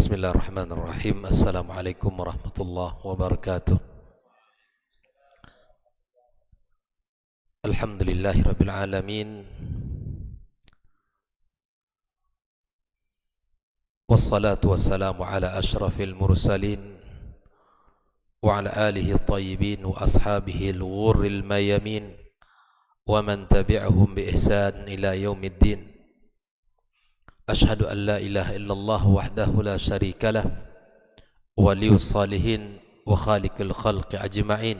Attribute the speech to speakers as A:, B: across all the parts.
A: Bismillahirrahmanirrahim. Assalamualaikum warahmatullahi wabarakatuh. Alhamdulillahirabbil alamin. Wassalatu wassalamu ala asyrafil mursalin wa ala alihi at-tayyibin wa ashabihi al-ghurril mayamin wa man tabi'ahum bi ihsan ila yaumiddin. Ashhadu an la ilaha illallah wahdahu la syarika lah waliyus salihin wa khaliqul khalqi ajma'in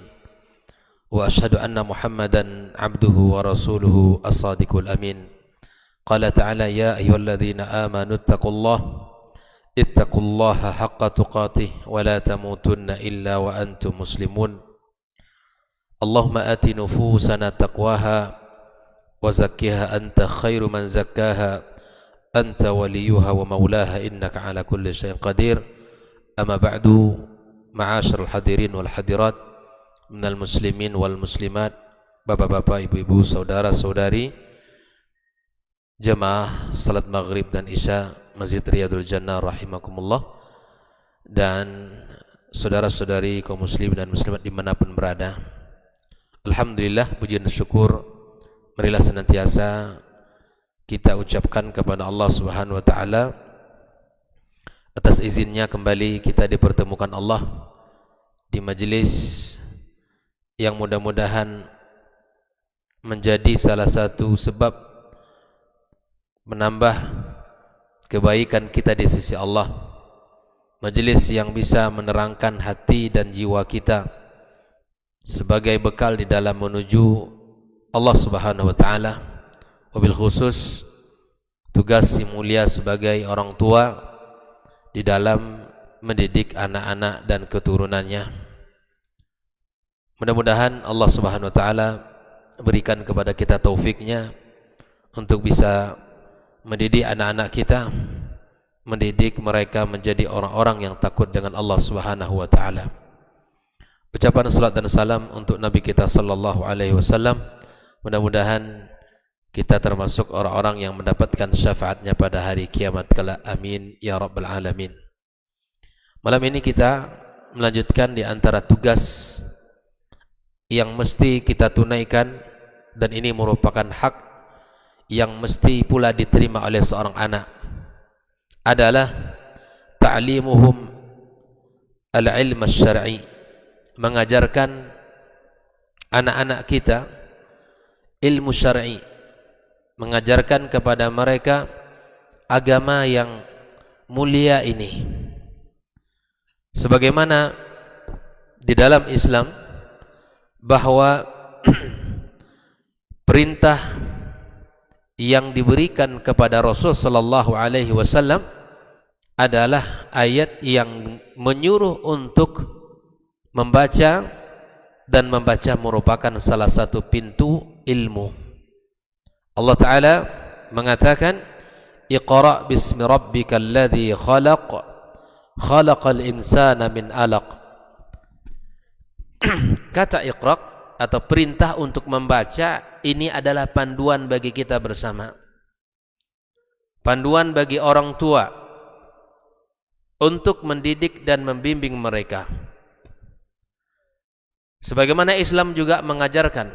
A: wa ashhadu anna Muhammadan abduhu wa rasuluhu as-sadiqul amin. Qala ta'ala ya ayyuhalladzina amanu ittaqullaha haqqa tuqatih wa la tamutunna illa wa antum muslimun. Allahumma ati nufusana taqwaha wa zakkiha anta khairu man zakkaha anta waliyuha wa maulaha innaka ala kulli syai'in qadir. Amma ba'du, ma'asyiral hadirin wal hadirat minal muslimin wal muslimat, bapak-bapak, ibu-ibu, saudara-saudari jemaah salat maghrib dan isya Masjid Riyadul Jannah rahimakumullah, dan saudara-saudari kaum muslim dan muslimat dimanapun berada. Alhamdulillah, puji dan syukur marilah senantiasa kita ucapkan kepada Allah Subhanahu wa taala atas izinnya kembali kita dipertemukan Allah di majelis yang mudah-mudahan menjadi salah satu sebab menambah kebaikan kita di sisi Allah. Majelis yang bisa menerangkan hati dan jiwa kita sebagai bekal di dalam menuju Allah Subhanahu wa taala. Wabil khusus tugas si mulia sebagai orang tua di dalam mendidik anak-anak dan keturunannya. Mudah-mudahan Allah Subhanahu wa taala berikan kepada kita taufiknya untuk bisa mendidik anak-anak kita, mendidik mereka menjadi orang-orang yang takut dengan Allah Subhanahu wa taala. Ucapan salat dan salam untuk Nabi kita sallallahu alaihi wasallam. Mudah-mudahan kita termasuk orang-orang yang mendapatkan syafaatnya pada hari kiamat kelak. Amin ya rabbal alamin. Malam ini kita melanjutkan di antara tugas yang mesti kita tunaikan, dan ini merupakan hak yang mesti pula diterima oleh seorang anak, adalah ta'limuhum al-ilm asy-syar'i, mengajarkan anak-anak kita ilmu syar'i, mengajarkan kepada mereka agama yang mulia ini. Sebagaimana di dalam Islam bahwa perintah yang diberikan kepada Rasul sallallahu alaihi wasallam adalah ayat yang menyuruh untuk membaca, dan membaca merupakan salah satu pintu ilmu. Allah Ta'ala mengatakan Iqra' bismi rabbikal ladzi khalaq khalaqal insana min alaq. Kata Iqra' atau perintah untuk membaca ini adalah panduan bagi kita bersama, panduan bagi orang tua untuk mendidik dan membimbing mereka. Sebagaimana Islam juga mengajarkan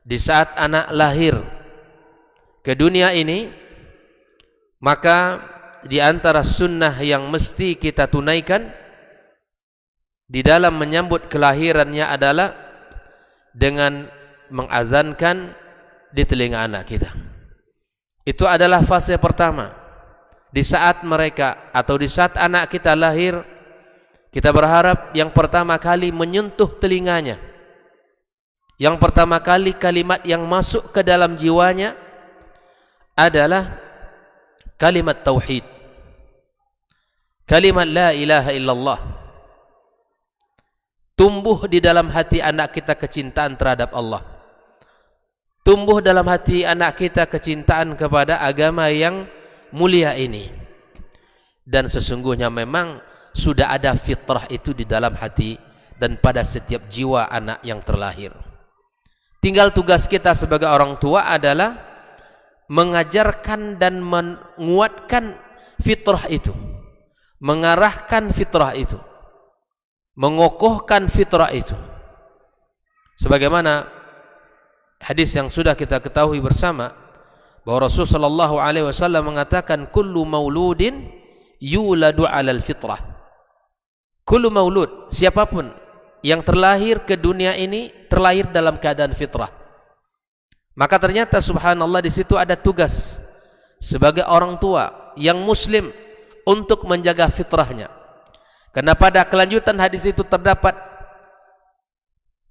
A: di saat anak lahir ke dunia ini, maka di antara sunnah yang mesti kita tunaikan di dalam menyambut kelahirannya adalah dengan mengazankan di telinga anak kita. Itu adalah fase pertama. Di saat mereka atau di saat anak kita lahir, kita berharap yang pertama kali menyentuh telinganya, yang pertama kali kalimat yang masuk ke dalam jiwanya adalah kalimat tauhid, kalimat la ilaha illallah. Tumbuh di dalam hati anak kita kecintaan terhadap Allah, tumbuh dalam hati anak kita kecintaan kepada agama yang mulia ini. Dan sesungguhnya memang sudah ada fitrah itu di dalam hati dan pada setiap jiwa anak yang terlahir. Tinggal tugas kita sebagai orang tua adalah mengajarkan dan menguatkan fitrah itu, mengarahkan fitrah itu, mengokohkan fitrah itu. Sebagaimana hadis yang sudah kita ketahui bersama, bahwa Rasulullah sallallahu alaihi wasallam mengatakan kullu mauludin yuladu 'alal fitrah. Kullu maulud, siapapun yang terlahir ke dunia ini terlahir dalam keadaan fitrah. Maka ternyata subhanallah di situ ada tugas sebagai orang tua yang muslim untuk menjaga fitrahnya. Karena pada kelanjutan hadis itu terdapat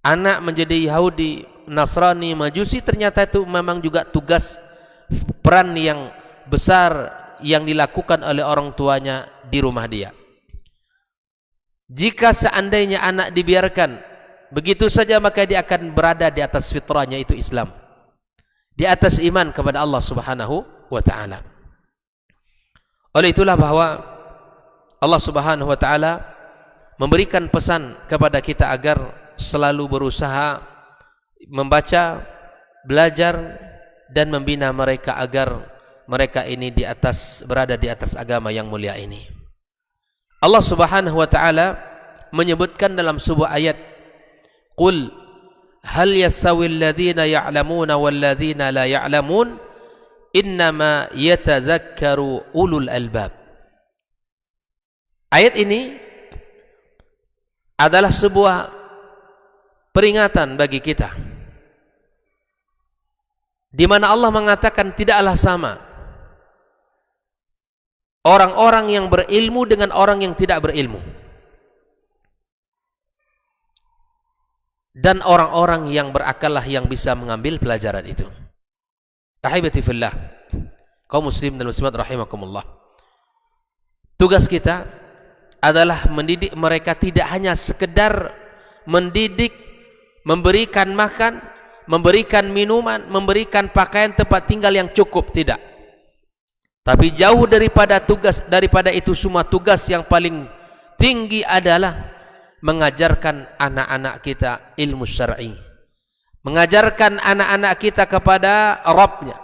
A: anak menjadi Yahudi, Nasrani, Majusi, ternyata itu memang juga tugas peran yang besar yang dilakukan oleh orang tuanya di rumah dia. Jika seandainya anak dibiarkan begitu saja, maka dia akan berada di atas fitrahnya, itu Islam, di atas iman kepada Allah Subhanahu wa ta'ala. Oleh itulah bahwa Allah Subhanahu wa ta'ala memberikan pesan kepada kita agar selalu berusaha membaca, belajar, dan membina mereka agar mereka ini berada di atas agama yang mulia ini. Allah Subhanahu wa ta'ala menyebutkan dalam sebuah ayat, qul hal yastawil ladzina ya'lamuna wal ladzina la ya'lamun innama yatadzakkaru ulul albab. Ayat ini adalah sebuah peringatan bagi kita, di mana Allah mengatakan tidaklah sama orang-orang yang berilmu dengan orang yang tidak berilmu, dan orang-orang yang berakallah yang bisa mengambil pelajaran itu. Ahibati fillah, kaum muslim dan muslimat rahimakumullah, tugas kita adalah mendidik mereka, tidak hanya sekedar mendidik, memberikan makan, memberikan minuman, memberikan pakaian, tempat tinggal yang cukup, tidak. Tapi jauh daripada itu semua, tugas yang paling tinggi adalah mengajarkan anak-anak kita ilmu syar'i, mengajarkan anak-anak kita kepada Rabbnya,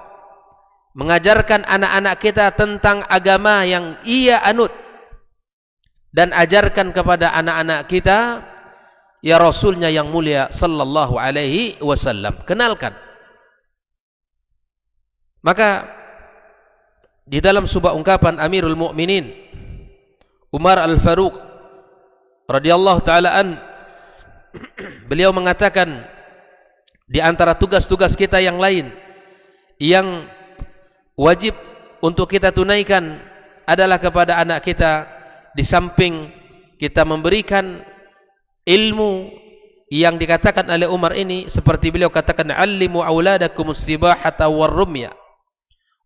A: mengajarkan anak-anak kita tentang agama yang ia anut, dan ajarkan kepada anak-anak kita ya Rasulnya yang mulia sallallahu alaihi wasallam, kenalkan. Maka di dalam sebuah ungkapan Amirul Mukminin Umar Al-Faruq radhiyallahu taala an, beliau mengatakan di antara tugas-tugas kita yang lain yang wajib untuk kita tunaikan adalah kepada anak kita, di samping kita memberikan ilmu yang dikatakan oleh Umar ini, seperti beliau katakan, allimu auladakumus sibahata warrumya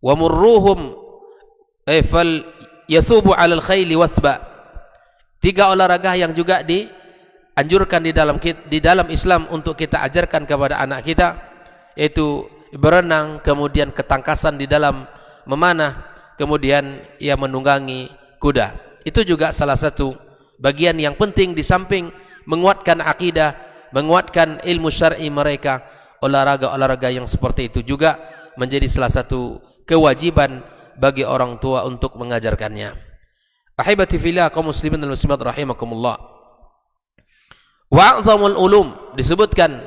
A: wa murruhum fal yathubu 'alal khayli wathba. Tiga olahraga yang juga dianjurkan di dalam Islam untuk kita ajarkan kepada anak kita, yaitu berenang, kemudian ketangkasan di dalam memanah, kemudian ia menunggangi kuda. Itu juga salah satu bagian yang penting, di samping menguatkan akidah, menguatkan ilmu syar'i mereka. Olahraga-olahraga yang seperti itu juga menjadi salah satu kewajiban bagi orang tua untuk mengajarkannya. Ahibati fillah, kaum muslimin dan muslimat rahimakumullah, wa a'zamul ulum, disebutkan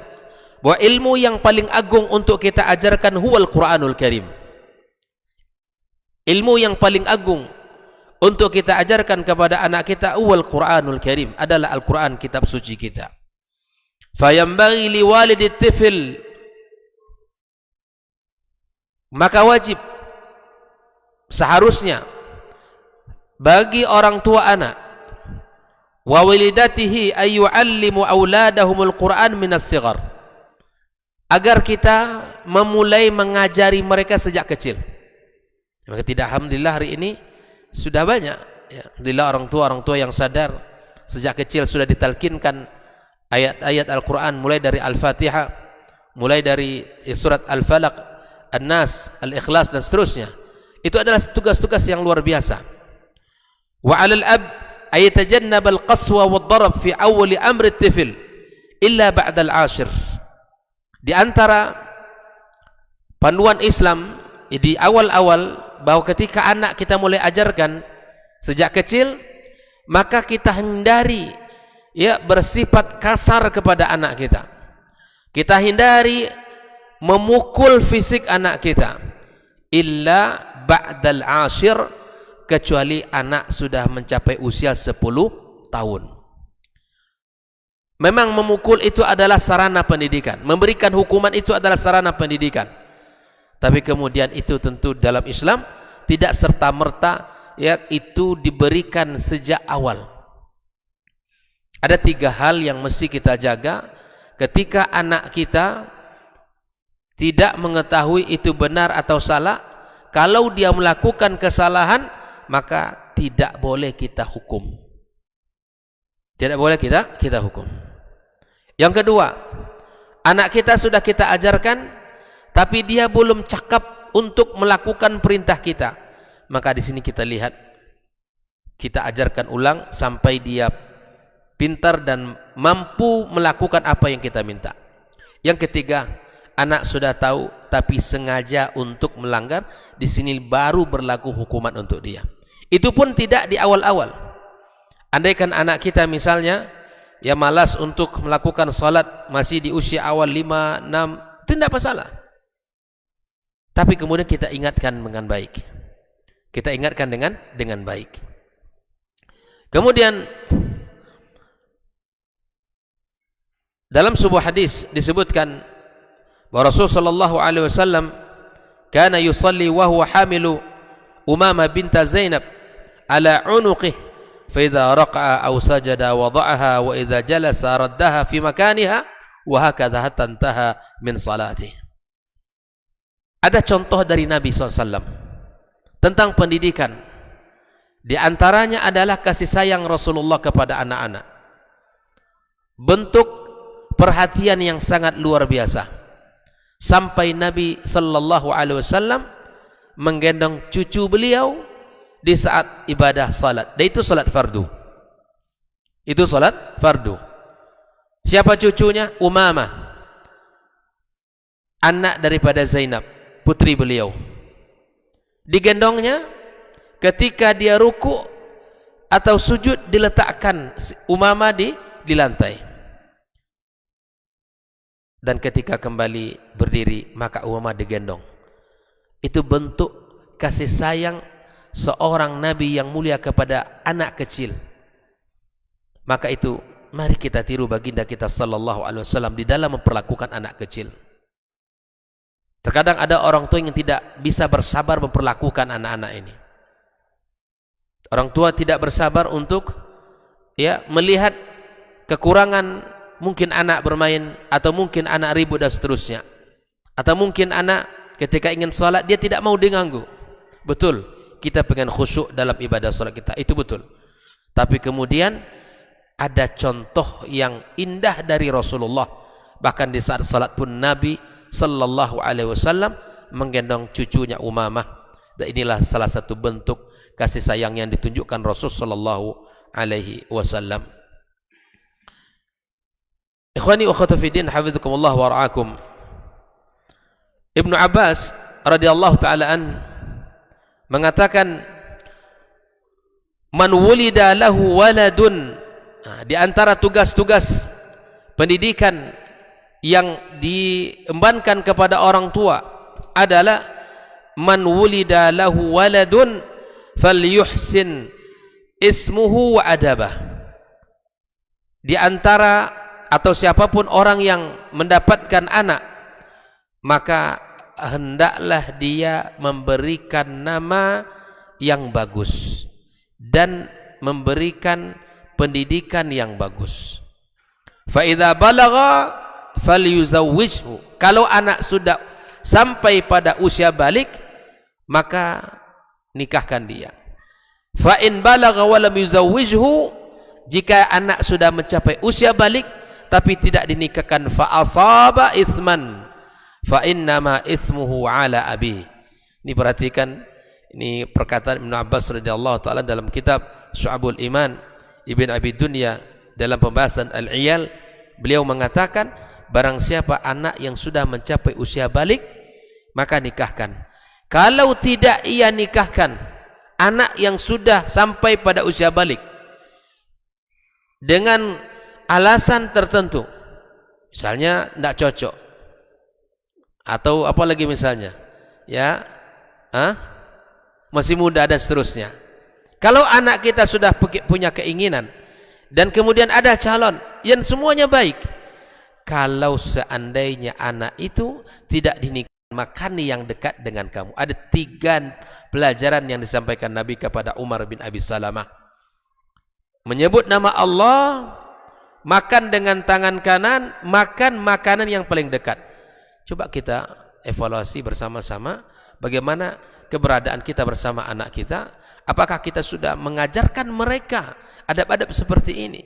A: bahwa ilmu yang paling agung untuk kita ajarkan huwal Qur'anul Karim. Ilmu yang paling agung untuk kita ajarkan kepada anak kita huwal Qur'anul Karim, adalah Al-Qur'an, kitab suci kita. Fayambaghi liwalidit tifl, maka wajib, seharusnya bagi orang tua anak, wa walidatihi ay yu'allimu auladahumul Qur'an minas sighar, agar kita memulai mengajari mereka sejak kecil. Maka tidak, alhamdulillah hari ini sudah banyak ya, alhamdulillah orang tua yang sadar sejak kecil sudah ditalkinkan ayat-ayat Al-Quran, mulai dari Al-Fatihah, mulai dari surat Al-Falaq, An-Nas, Al-Ikhlas, dan seterusnya. Itu adalah tugas-tugas yang luar biasa. Wa 'alal ab ay yatajannab al-qaswa wad-darab fi awwal amri at-tifl illa ba'da al-'ashir. Di antara panduan Islam di awal-awal, bahwa ketika anak kita mulai ajarkan sejak kecil, maka kita hindari ya bersifat kasar kepada anak kita. Kita hindari memukul fisik anak kita illa ba'dal 'ashir, kecuali anak sudah mencapai usia 10 tahun. Memang memukul itu adalah sarana pendidikan, memberikan hukuman itu adalah sarana pendidikan. Tapi kemudian itu tentu dalam Islam tidak serta-merta ya itu diberikan sejak awal. Ada 3 hal yang mesti kita jaga ketika anak kita tidak mengetahui itu benar atau salah. Kalau dia melakukan kesalahan, maka tidak boleh kita hukum. Tidak boleh kita hukum. Yang kedua, anak kita sudah kita ajarkan, tapi dia belum cakap untuk melakukan perintah kita. Maka di sini kita lihat, kita ajarkan ulang sampai dia pintar dan mampu melakukan apa yang kita minta. Yang ketiga, anak sudah tahu tapi sengaja untuk melanggar, di sini baru berlaku hukuman untuk dia. Itu pun tidak di awal-awal. Andaikan anak kita misalnya ya malas untuk melakukan salat masih di usia awal 5, 6, itu tidak masalah. Tapi kemudian kita ingatkan dengan baik. Kita ingatkan dengan baik. Kemudian dalam sebuah hadis disebutkan bahwa Rasulullah sallallahu alaihi wasallam kana yusalli wa huwa hamilu Umamah binta Zainab ala unuqih fa idza raqa'a aw sajada wada'aha wa idza jalasa raddaha fi makaniha wa hakadha hatta intaha min salatih. Ada contoh dari Nabi SAW tentang pendidikan. Di antaranya adalah kasih sayang Rasulullah kepada anak-anak. Bentuk perhatian yang sangat luar biasa. Sampai Nabi sallallahu alaihi wasallam menggendong cucu beliau di saat ibadah salat. Dan itu salat fardu. Itu salat fardu. Siapa cucunya? Umamah, anak daripada Zainab, putri beliau. Digendongnya ketika dia ruku atau sujud, diletakkan Umamah di lantai. Dan ketika kembali berdiri, maka Umamah digendong. Itu bentuk kasih sayang seorang nabi yang mulia kepada anak kecil. Maka itu mari kita tiru baginda kita sallallahu alaihi wasallam di dalam memperlakukan anak kecil. Terkadang ada orang tua yang tidak bisa bersabar memperlakukan anak-anak ini. Orang tua tidak bersabar untuk melihat kekurangan, mungkin anak bermain atau mungkin anak ribut dan seterusnya. Atau mungkin anak ketika ingin salat dia tidak mau diganggu. Betul, kita pengen khusyuk dalam ibadah salat kita, itu betul. Tapi kemudian ada contoh yang indah dari Rasulullah. Bahkan di saat salat pun Nabi sallallahu alaihi wasallam menggendong cucunya Umamah. Dan inilah salah satu bentuk kasih sayang yang ditunjukkan Rasul sallallahu alaihi wasallam. Ikhwani wa akhwati fi din, hafizakumullah wa ra'akum. Ibnu Abbas radhiyallahu taala an mengatakan, man wulida lahu waladun, di antara tugas-tugas pendidikan yang diembankan kepada orang tua adalah man wulida lahu waladun falyuhsin ismuhu wa adabah. Di antara atau siapapun orang yang mendapatkan anak, maka hendaklah dia memberikan nama yang bagus dan memberikan pendidikan yang bagus. Fa idza balagha falyuzawwijhu. Kalau anak sudah sampai pada usia balik, maka nikahkan dia. Fa in balagha wa lam yuzawwijhu, jika anak sudah mencapai usia balik tapi tidak dinikahkan, fa asaba ithman fa innama ithmuhu ala abi. Ini perhatikan, ini perkataan Ibnu Abbas radhiyallahu taala dalam kitab Syu'abul Iman Ibn Abi Dunya dalam pembahasan Al-Iyal. Beliau mengatakan, barang siapa anak yang sudah mencapai usia balik, maka nikahkan. Kalau tidak ia nikahkan anak yang sudah sampai pada usia balik, dengan alasan tertentu, misalnya tidak cocok, atau apalagi misalnya, ya, masih muda dan seterusnya. Kalau anak kita sudah punya keinginan dan kemudian ada calon yang semuanya baik, kalau seandainya anak itu tidak dinikahkan, makani yang dekat dengan kamu. Ada 3 pelajaran yang disampaikan Nabi kepada Umar bin Abi Salamah. Menyebut nama Allah, makan dengan tangan kanan, makan makanan yang paling dekat. Coba kita evaluasi bersama-sama bagaimana keberadaan kita bersama anak kita. Apakah kita sudah mengajarkan mereka adab-adab seperti ini?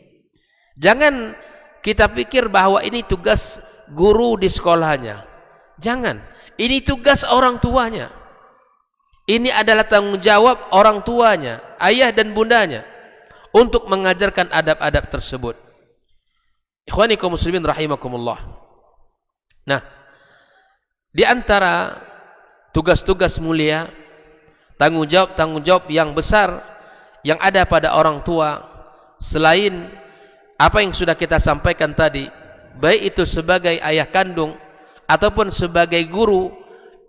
A: Jangan kita pikir bahwa ini tugas guru di sekolahnya. Jangan. Ini tugas orang tuanya. Ini adalah tanggung jawab orang tuanya, ayah dan bundanya, untuk mengajarkan adab-adab tersebut. Ikhwani kaum muslimin rahimakumullah. Nah, di antara tugas-tugas mulia, tanggung jawab yang besar yang ada pada orang tua, selain apa yang sudah kita sampaikan tadi, baik itu sebagai ayah kandung ataupun sebagai guru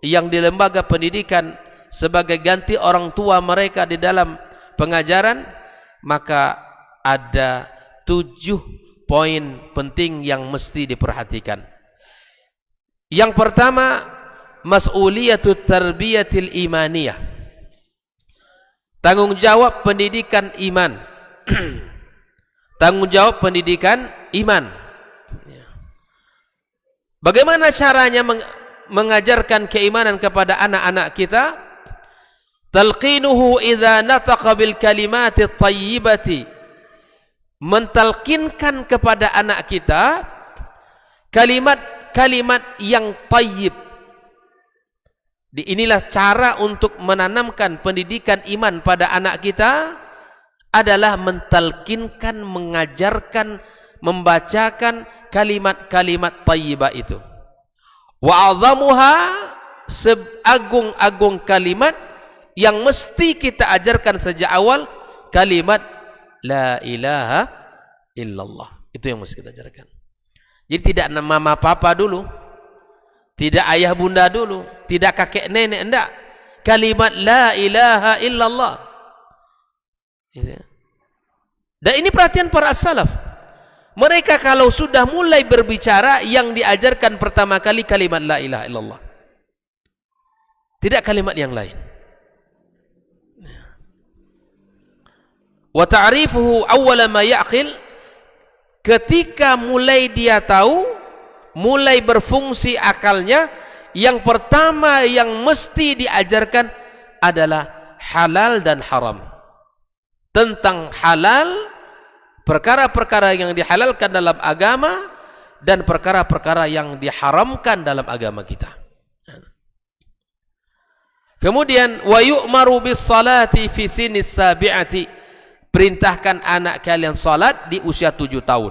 A: yang di lembaga pendidikan, sebagai ganti orang tua mereka di dalam pengajaran, maka ada 7 poin penting yang mesti diperhatikan. Yang pertama, mas'uliyatut tarbiyatil imaniyah, tanggung jawab pendidikan iman. Tanggung jawab pendidikan iman. Bagaimana caranya mengajarkan keimanan kepada anak-anak kita? Talqinuhu idza nataqa bil kalimati thayyibati, mentalkinkan kepada anak kita kalimat-kalimat yang thayyib. Inilah cara untuk menanamkan pendidikan iman pada anak kita, adalah mentalkinkan, mengajarkan, membacakan kalimat-kalimat thayyibah itu. Wa 'azamuha, seagung-agung kalimat yang mesti kita ajarkan sejak awal, kalimat la ilaha illallah. Itu yang mesti kita ajarkan. Jadi tidak mama papa dulu, tidak ayah bunda dulu, tidak kakek nenek, enggak. Kalimat la ilaha illallah. Dan ini perhatian para salaf. Mereka kalau sudah mulai berbicara, yang diajarkan pertama kali kalimat la ilaha illallah, tidak kalimat yang lain. Wa ta'rifuhu awwala ma ya'qil, ketika mulai dia tahu, mulai berfungsi akalnya, yang pertama yang mesti diajarkan adalah halal dan haram. Tentang halal, perkara-perkara yang dihalalkan dalam agama, dan perkara-perkara yang diharamkan dalam agama kita. Kemudian wa yu'maru bis salati fi sinis sabi'ati, perintahkan anak kalian salat di usia 7 tahun.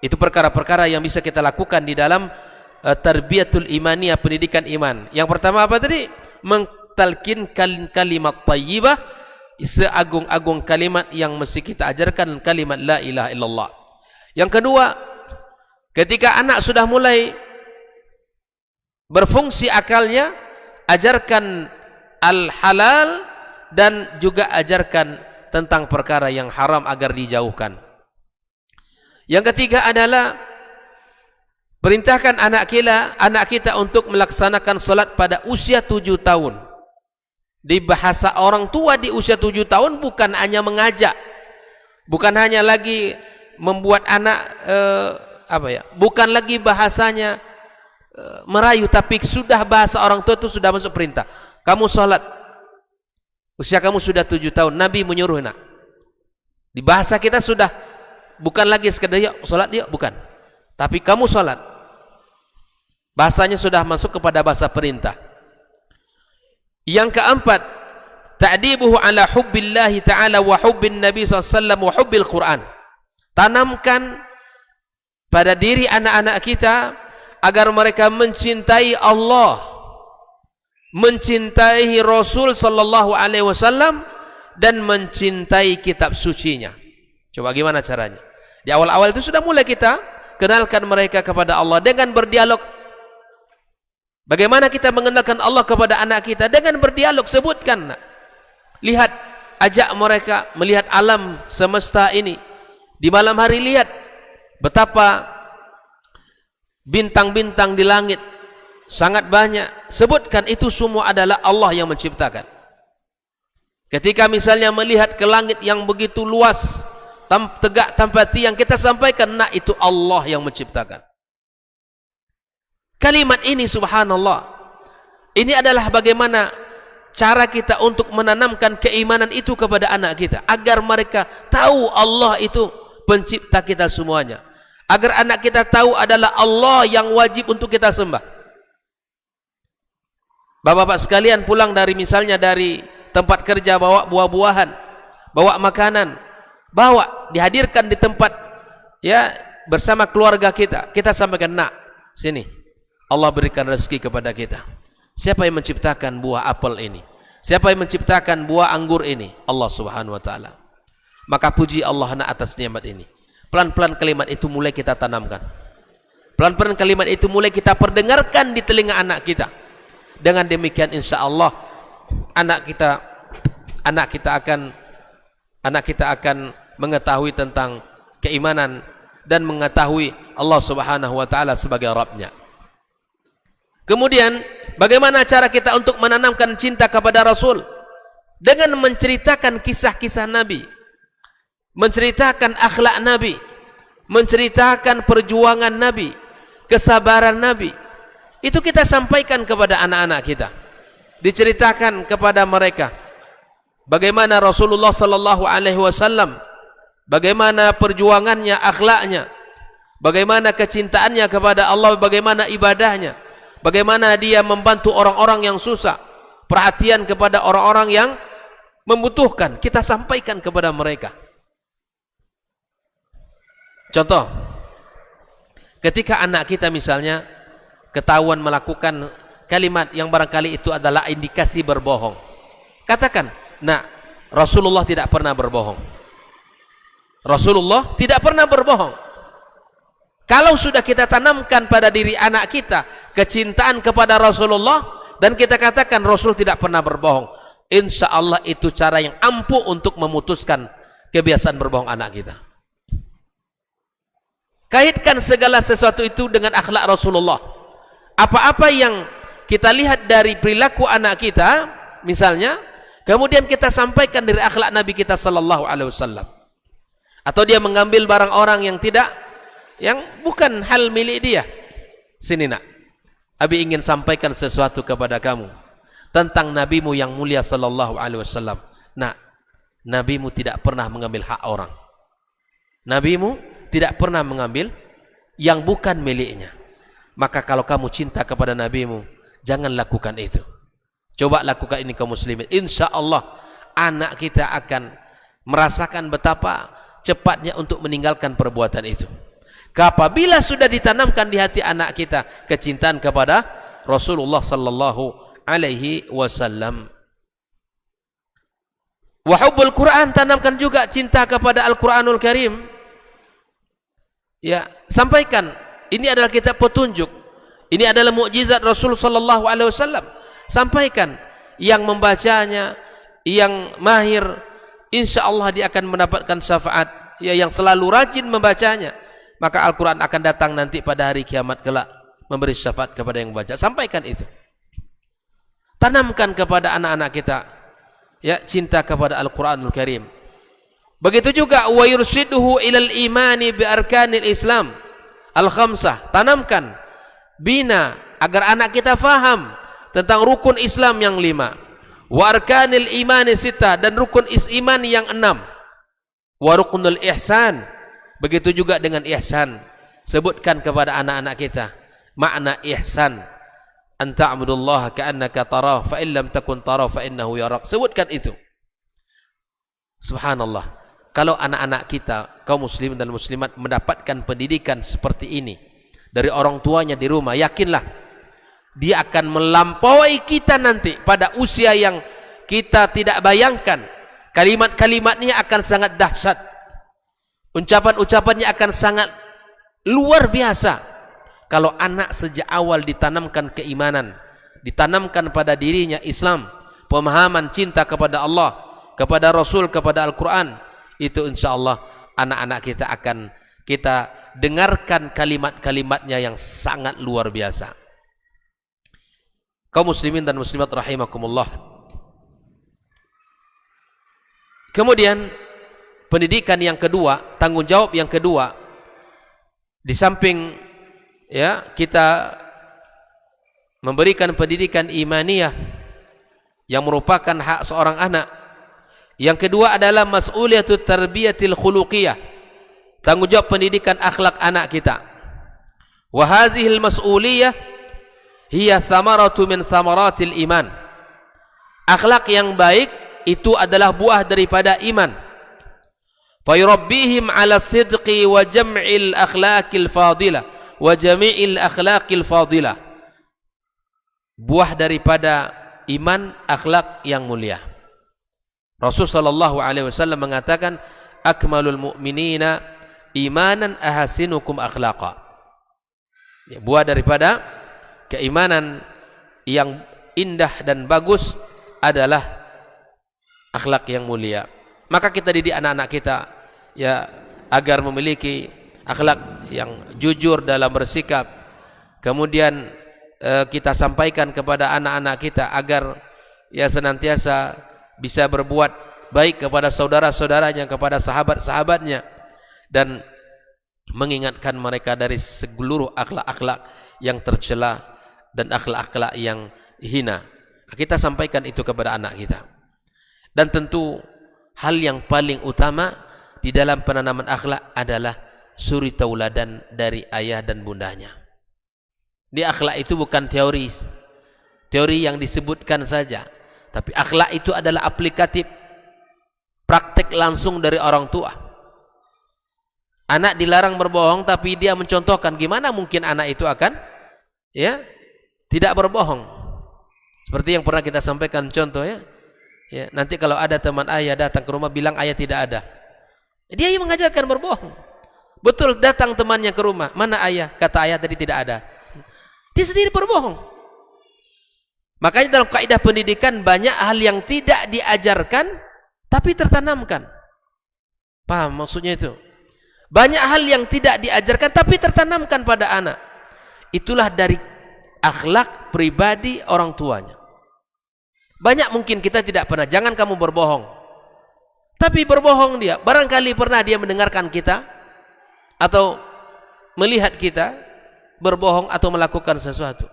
A: Itu perkara-perkara yang bisa kita lakukan di dalam tarbiyatul imaniyah, pendidikan iman. Yang pertama apa tadi? Mentalkinkan kalimat thayyibah, seagung-agung kalimat yang mesti kita ajarkan, kalimat la ilaha illallah. Yang kedua, ketika anak sudah mulai berfungsi akalnya, ajarkan al-halal dan juga ajarkan tentang perkara yang haram agar dijauhkan. Yang ketiga adalah perintahkan anak kita untuk melaksanakan salat pada usia 7 tahun. Di bahasa orang tua di usia 7 tahun bukan hanya mengajak, bukan hanya lagi membuat anak bukan lagi bahasanya merayu, tapi sudah bahasa orang tua itu sudah masuk perintah. Kamu salat, usia kamu sudah 7 tahun, Nabi menyuruh nak. Di bahasa kita sudah bukan lagi sekedar yuk salat yuk, bukan, tapi kamu salat. Bahasanya sudah masuk kepada bahasa perintah. Yang keempat, ta'dibuhu ala hubbillahi ta'ala wa hubbin nabi SAW wa hubbil Quran. Tanamkan pada diri anak-anak kita agar mereka mencintai Allah, mencintai Rasul sallallahu alaihi wasallam, dan mencintai kitab sucinya. Coba gimana caranya? Di awal-awal itu sudah mulai kita kenalkan mereka kepada Allah dengan berdialog. Bagaimana kita mengenalkan Allah kepada anak kita? Dengan berdialog, sebutkan. Lihat, ajak mereka melihat alam semesta ini. Di malam hari lihat betapa bintang-bintang di langit sangat banyak. Sebutkan itu semua adalah Allah yang menciptakan. Ketika misalnya melihat ke langit yang begitu luas, tegak tanpa tiang, kita sampaikan, nah itu Allah yang menciptakan. Kalimat ini subhanallah, ini adalah bagaimana cara kita untuk menanamkan keimanan itu kepada anak kita, agar mereka tahu Allah itu pencipta kita semuanya, agar anak kita tahu adalah Allah yang wajib untuk kita sembah. Bapak-bapak sekalian pulang dari misalnya dari tempat kerja, bawa buah-buahan, bawa makanan, bawa dihadirkan di tempat ya bersama keluarga kita, kita sampaikan, nak sini, Allah berikan rezeki kepada kita. Siapa yang menciptakan buah apel ini? Siapa yang menciptakan buah anggur ini? Allah subhanahu wa ta'ala. Maka puji Allah atas nikmat ini. Pelan-pelan kalimat itu mulai kita tanamkan. Pelan-pelan kalimat itu mulai kita perdengarkan di telinga anak kita. Dengan demikian insya Allah anak kita akan mengetahui tentang keimanan dan mengetahui Allah subhanahu wa ta'ala sebagai Rabbnya. Kemudian bagaimana cara kita untuk menanamkan cinta kepada Rasul? Dengan menceritakan kisah-kisah Nabi, menceritakan akhlak Nabi, menceritakan perjuangan Nabi, kesabaran Nabi. Itu kita sampaikan kepada anak-anak kita. Diceritakan kepada mereka bagaimana Rasulullah sallallahu alaihi wasallam, bagaimana perjuangannya, akhlaknya, bagaimana kecintaannya kepada Allah, bagaimana ibadahnya, bagaimana dia membantu orang-orang yang susah, perhatian kepada orang-orang yang membutuhkan, kita sampaikan kepada mereka. Contoh, ketika anak kita misalnya ketahuan melakukan kalimat yang barangkali itu adalah indikasi berbohong, katakan, nah Rasulullah tidak pernah berbohong. Rasulullah tidak pernah berbohong. Kalau sudah kita tanamkan pada diri anak kita kecintaan kepada Rasulullah dan kita katakan Rasul tidak pernah berbohong, insya Allah itu cara yang ampuh untuk memutuskan kebiasaan berbohong anak kita. Kaitkan segala sesuatu itu dengan akhlak Rasulullah. Apa-apa yang kita lihat dari perilaku anak kita misalnya, kemudian kita sampaikan dari akhlak Nabi kita sallallahu alaihi wasallam. Atau dia mengambil barang orang yang bukan hal milik dia. Sini nak, Abi ingin sampaikan sesuatu kepada kamu tentang nabimu yang mulia sallallahu alaihi wasallam. Nak, nabimu tidak pernah mengambil hak orang. Nabimu tidak pernah mengambil yang bukan miliknya. Maka kalau kamu cinta kepada nabimu, jangan lakukan itu. Coba lakukan ini kaum muslimin. Insya Allah anak kita akan merasakan betapa cepatnya untuk meninggalkan perbuatan itu. Apabila sudah ditanamkan di hati anak kita kecintaan kepada Rasulullah sallallahu alaihi wasallam. Wa hubbul Quran, tanamkan juga cinta kepada Al-Qur'anul Karim. Ya, sampaikan, ini adalah kitab petunjuk. Ini adalah mukjizat Rasul sallallahu alaihi wasallam. Sampaikan, yang membacanya, yang mahir, insyaallah dia akan mendapatkan syafaat. Ya, yang selalu rajin membacanya, maka Al-Quran akan datang nanti pada hari kiamat kelak memberi syafaat kepada yang membaca. Sampaikan itu. Tanamkan kepada anak-anak kita ya cinta kepada Al-Quranul Karim. Begitu juga wa yurshiduhu ilal imani bi arkanil Islam al-khamsah. Tanamkan, bina agar anak kita faham tentang rukun Islam yang 5. Wa arkanil imani 6, dan rukun iman yang 6. Wa rukunul ihsan. Begitu juga dengan ihsan. Sebutkan kepada anak-anak kita makna ihsan. An ta'budullaha ka'annaka tarahu fa in lam takun tarahu fa innahu yarak. Sebutkan itu. Subhanallah. Kalau anak-anak kita, kaum muslimin dan muslimat, mendapatkan pendidikan seperti ini dari orang tuanya di rumah, yakinlah dia akan melampaui kita nanti pada usia yang kita tidak bayangkan. Kalimat-kalimatnya akan sangat dahsyat. Ucapan-ucapannya akan sangat luar biasa kalau anak sejak awal ditanamkan keimanan, ditanamkan pada dirinya Islam, pemahaman cinta kepada Allah, kepada Rasul, kepada Al-Quran. Itu insya Allah anak-anak kita akan kita dengarkan kalimat-kalimatnya yang sangat luar biasa. Kaum muslimin dan muslimat rahimakumullah. Kemudian pendidikan yang kedua, tanggung jawab yang kedua, di samping ya kita memberikan pendidikan imaniyah yang merupakan hak seorang anak, yang kedua adalah mas'uliyatut tarbiyatil khuluqiyah, tanggung jawab pendidikan akhlak anak kita. Wa hazihil mas'uliyah hiya thamaratu min thamaratil iman. Akhlak yang baik itu adalah buah daripada iman. Fayurabbihim ala sidqi wa jam'il akhlaqil fadilah wa jami'il akhlaqil fadilah. Buah daripada iman, akhlak yang mulia. Rasul sallallahu alaihi wasallam mengatakan, akmalul mu'minina imanan ahasinukum akhlaqa. Ya, buah daripada keimanan yang indah dan bagus adalah akhlak yang mulia. Maka kita didik anak-anak kita ya agar memiliki akhlak yang jujur dalam bersikap. Kemudian kita sampaikan kepada anak-anak kita agar ya senantiasa bisa berbuat baik kepada saudara-saudaranya, kepada sahabat-sahabatnya, dan mengingatkan mereka dari seluruh akhlak-akhlak yang tercela dan akhlak-akhlak yang hina. Kita sampaikan itu kepada anak kita. Dan tentu hal yang paling utama di dalam penanaman akhlak adalah suri tauladan dari ayah dan bundanya. Di akhlak itu bukan teori yang disebutkan saja, tapi akhlak itu adalah aplikatif, praktek langsung dari orang tua. Anak dilarang berbohong tapi dia mencontohkan, gimana mungkin anak itu akan ya tidak berbohong. Seperti yang pernah kita sampaikan contoh ya. Ya, nanti kalau ada teman ayah datang ke rumah bilang ayah tidak ada. Dia yang mengajarkan berbohong. Betul, datang temannya ke rumah, mana ayah? Kata ayah tadi tidak ada. Dia sendiri berbohong. Makanya dalam kaidah pendidikan banyak hal yang tidak diajarkan tapi tertanamkan. Paham maksudnya itu? Banyak hal yang tidak diajarkan tapi tertanamkan pada anak. Itulah dari akhlak pribadi orang tuanya. Banyak mungkin kita tidak pernah, jangan kamu berbohong. Tapi berbohong dia, barangkali pernah dia mendengarkan kita atau melihat kita berbohong atau melakukan sesuatu.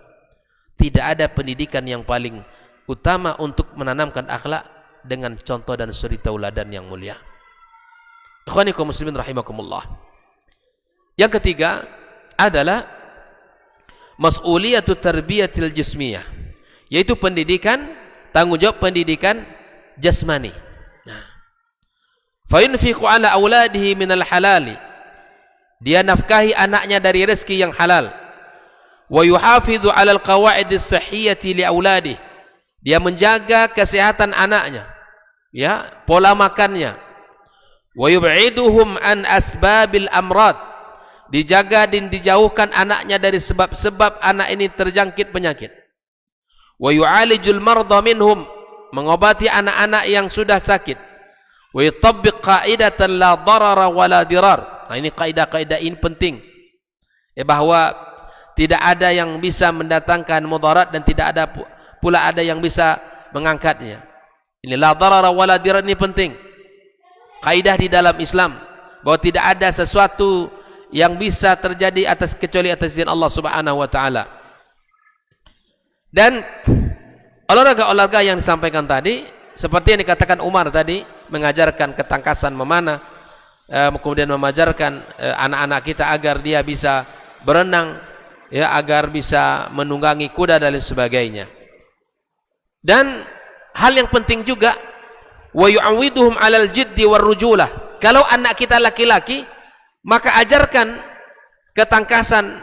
A: Tidak ada pendidikan yang paling utama untuk menanamkan akhlak dengan contoh dan suri tauladan yang mulia. Ikhwani kaum muslimin rahimakumullah. Yang ketiga adalah mas'uliyatut tarbiyatil jismiyah, yaitu pendidikan, tanggung jawab pendidikan jasmani. Fa yunfiqu ala auladihi minal halali, dia nafkahi anaknya dari rezeki yang halal. Wa yuhafidhu ala alqawaidis sahihati li auladihi, dia menjaga kesehatan anaknya, ya, pola makannya. Wa yub'iduhum an asbabil amrad, dijaga dan dijauhkan anaknya dari sebab-sebab anak ini terjangkit penyakit. Wa yu'alijul marda minhum, mengobati anak-anak yang sudah sakit. Wa yutabbiq qaidatan la darara wa la dirar. Nah, ini kaidah-kaidah ini penting. Ya, bahwa tidak ada yang bisa mendatangkan mudarat dan tidak ada pula ada yang bisa mengangkatnya. Ini la darara wa la dirar, ini penting. Kaidah di dalam Islam bahwa tidak ada sesuatu yang bisa terjadi kecuali atas izin Allah Subhanahu wa taala. Dan olahraga-olahraga yang disampaikan tadi, seperti yang dikatakan Umar tadi, mengajarkan ketangkasan memanah, kemudian mengajarkan anak-anak kita agar dia bisa berenang, ya, agar bisa menunggangi kuda dan lain sebagainya. Dan hal yang penting juga, wa yu'awwiduhum 'alal jiddi warrujulah. Kalau anak kita laki-laki, maka ajarkan ketangkasan,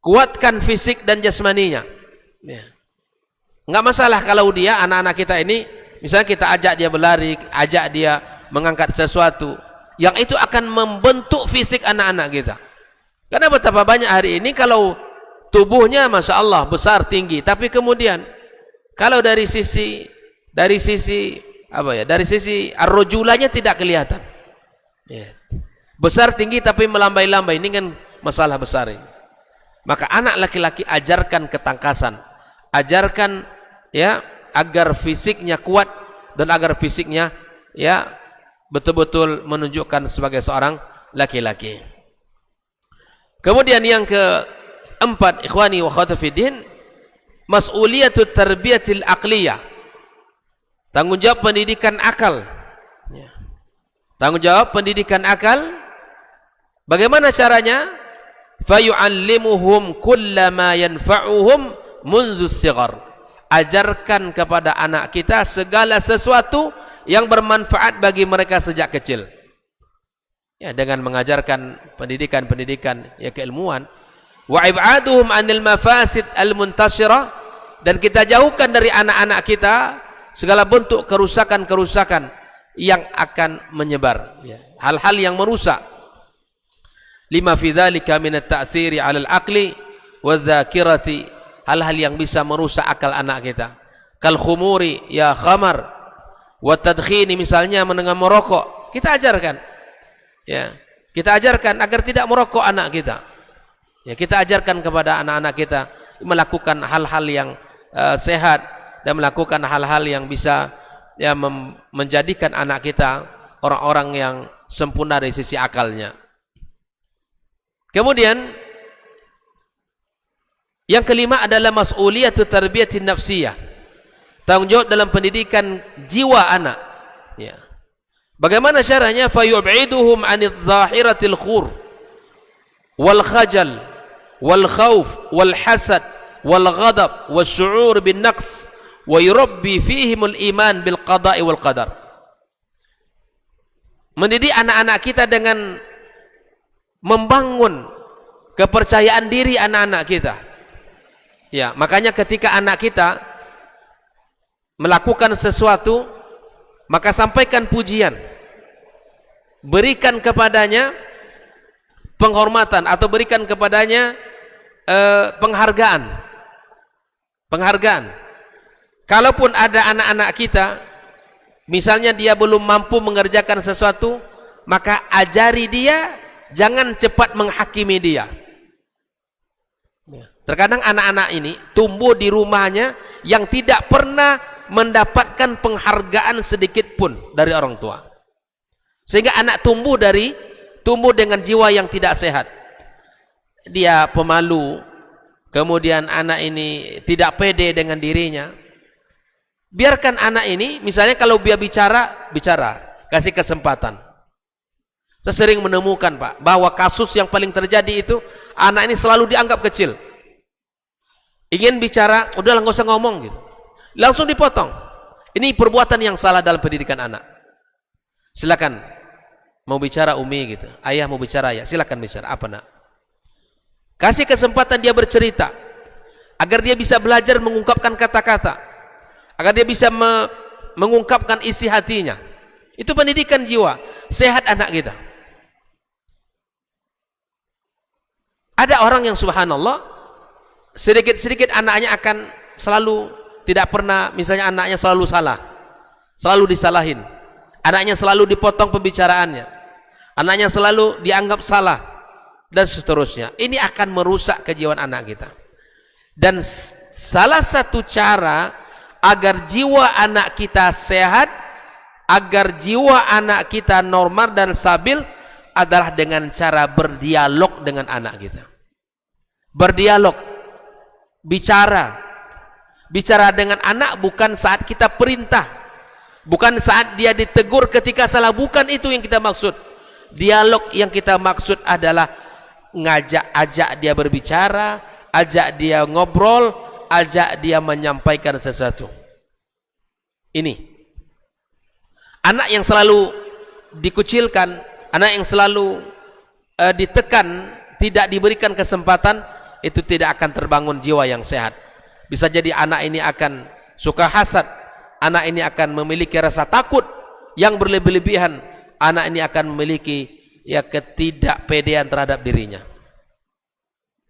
A: kuatkan fisik dan jasmaninya. Ya. Enggak masalah kalau dia, anak-anak kita ini, misalnya kita ajak dia berlari, ajak dia mengangkat sesuatu, yang itu akan membentuk fisik anak-anak kita. Karena betapa banyak hari ini kalau tubuhnya Masya Allah besar tinggi, tapi kemudian kalau dari sisi ar-rajulanya tidak kelihatan. Ya. Besar tinggi tapi melambai-lambai, ini kan masalah besar ini. Maka anak laki-laki ajarkan ketangkasan, ajarkan ya agar fisiknya kuat dan agar fisiknya ya betul-betul menunjukkan sebagai seorang laki-laki. Kemudian yang keempat, ikhwani wa akhwati fiddin, mas'uliyatut tarbiyatil aqliyah. Tanggung jawab pendidikan akal. Ya. Tanggung jawab pendidikan akal. Bagaimana caranya? Fayu'allimuhum kullama yanfa'uhum munzu sighar. Ajarkan kepada anak kita segala sesuatu yang bermanfaat bagi mereka sejak kecil. Ya, dengan mengajarkan pendidikan ya keilmuan. Wa ib'aduhum 'anil mafasid al-muntashirah, dan kita jauhkan dari anak-anak kita segala bentuk kerusakan-kerusakan yang akan menyebar, ya, hal-hal yang merusak. Lima fi dzalika min at-ta'siri 'ala al-aqli wadh-dzakirati, hal-hal yang bisa merusak akal anak kita. Kal khumuri ya khamar wa tadkhini, misalnya menengah merokok. Kita ajarkan. Ya, kita ajarkan agar tidak merokok anak kita. Ya, kita ajarkan kepada anak-anak kita melakukan hal-hal yang sehat dan melakukan hal-hal yang bisa ya menjadikan anak kita orang-orang yang sempurna dari sisi akalnya. Kemudian yang kelima adalah mas'uliyatu tarbiyatin nafsiyah. Tanggung jawab dalam pendidikan jiwa anak. Ya. Bagaimana caranya? Fayub'iduhum 'anidh zahiratil khur wal khajal wal khauf wal hasad wal ghadab wal syu'ur bin naqs wa yurabbi fihimul iman bil qada'i wal qadar. Mendidik anak-anak kita dengan membangun kepercayaan diri anak-anak kita. Ya, makanya ketika anak kita melakukan sesuatu, maka sampaikan pujian, berikan kepadanya penghormatan atau berikan kepadanya penghargaan. Kalaupun ada anak-anak kita, misalnya dia belum mampu mengerjakan sesuatu, maka ajari dia, jangan cepat menghakimi dia. Terkadang anak-anak ini tumbuh di rumahnya yang tidak pernah mendapatkan penghargaan sedikit pun dari orang tua, sehingga anak tumbuh dengan jiwa yang tidak sehat. Dia pemalu, kemudian anak ini tidak pede dengan dirinya. Biarkan anak ini, misalnya kalau dia bicara, kasih kesempatan. Saya sering menemukan, Pak, bahwa kasus yang paling terjadi itu anak ini selalu dianggap kecil. Ingin bicara, udahlah nggak usah ngomong gitu. Langsung dipotong. Ini perbuatan yang salah dalam pendidikan anak. Silakan mau bicara Umi gitu. Ayah mau bicara, ya silakan bicara. Apa nak? Kasih kesempatan dia bercerita agar dia bisa belajar mengungkapkan kata-kata, agar dia bisa mengungkapkan isi hatinya. Itu pendidikan jiwa sehat anak kita. Ada orang yang subhanallah sedikit-sedikit anaknya akan selalu tidak pernah, misalnya anaknya selalu salah, selalu disalahin, anaknya selalu dipotong pembicaraannya, anaknya selalu dianggap salah, dan seterusnya. Ini akan merusak kejiwaan anak kita. Dan salah satu cara agar jiwa anak kita sehat, agar jiwa anak kita normal dan stabil, adalah dengan cara berdialog dengan anak kita. Berdialog, bicara dengan anak bukan saat kita perintah, bukan saat dia ditegur ketika salah, bukan itu yang kita maksud. Dialog yang kita maksud adalah ajak dia berbicara, ajak dia ngobrol, ajak dia menyampaikan sesuatu. Ini anak yang selalu dikucilkan, anak yang selalu ditekan, tidak diberikan kesempatan, itu tidak akan terbangun jiwa yang sehat. Bisa jadi anak ini akan suka hasad, anak ini akan memiliki rasa takut yang berlebih-lebihan, anak ini akan memiliki ketidakpedean terhadap dirinya.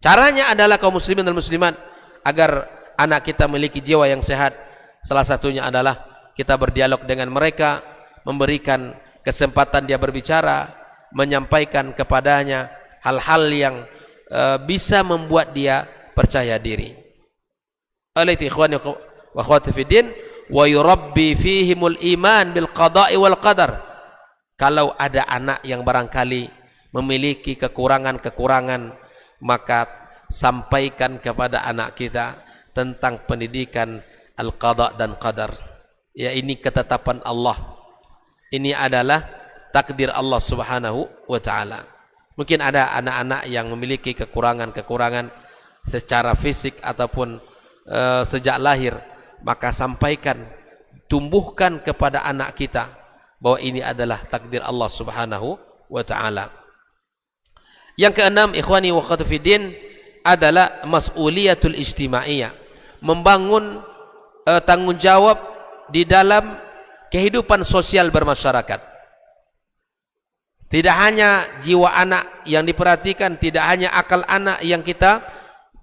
A: Caranya adalah kaum muslimin dan muslimat agar anak kita memiliki jiwa yang sehat. Salah satunya adalah kita berdialog dengan mereka, memberikan kesempatan dia berbicara, menyampaikan kepadanya hal-hal yang bisa membuat dia percaya diri. Alaihi ikhwani wa akhwati fiddin, wa yurabbi fihimul iman bil qada'i wal qadar. Kalau ada anak yang barangkali memiliki kekurangan-kekurangan, maka sampaikan kepada anak kita tentang pendidikan al-qada' dan qadar. Ya, ini ketetapan Allah. Ini adalah takdir Allah Subhanahu wa ta'ala. Mungkin ada anak-anak yang memiliki kekurangan-kekurangan secara fisik ataupun sejak lahir, maka sampaikan, tumbuhkan kepada anak kita bahwa ini adalah takdir Allah Subhanahu wa ta'ala. Yang keenam, ikhwani wa akhwati fiddin, adalah mas'uliyatul ijtimaiyah, membangun tanggung jawab di dalam kehidupan sosial bermasyarakat. Tidak hanya jiwa anak yang diperhatikan, tidak hanya akal anak yang kita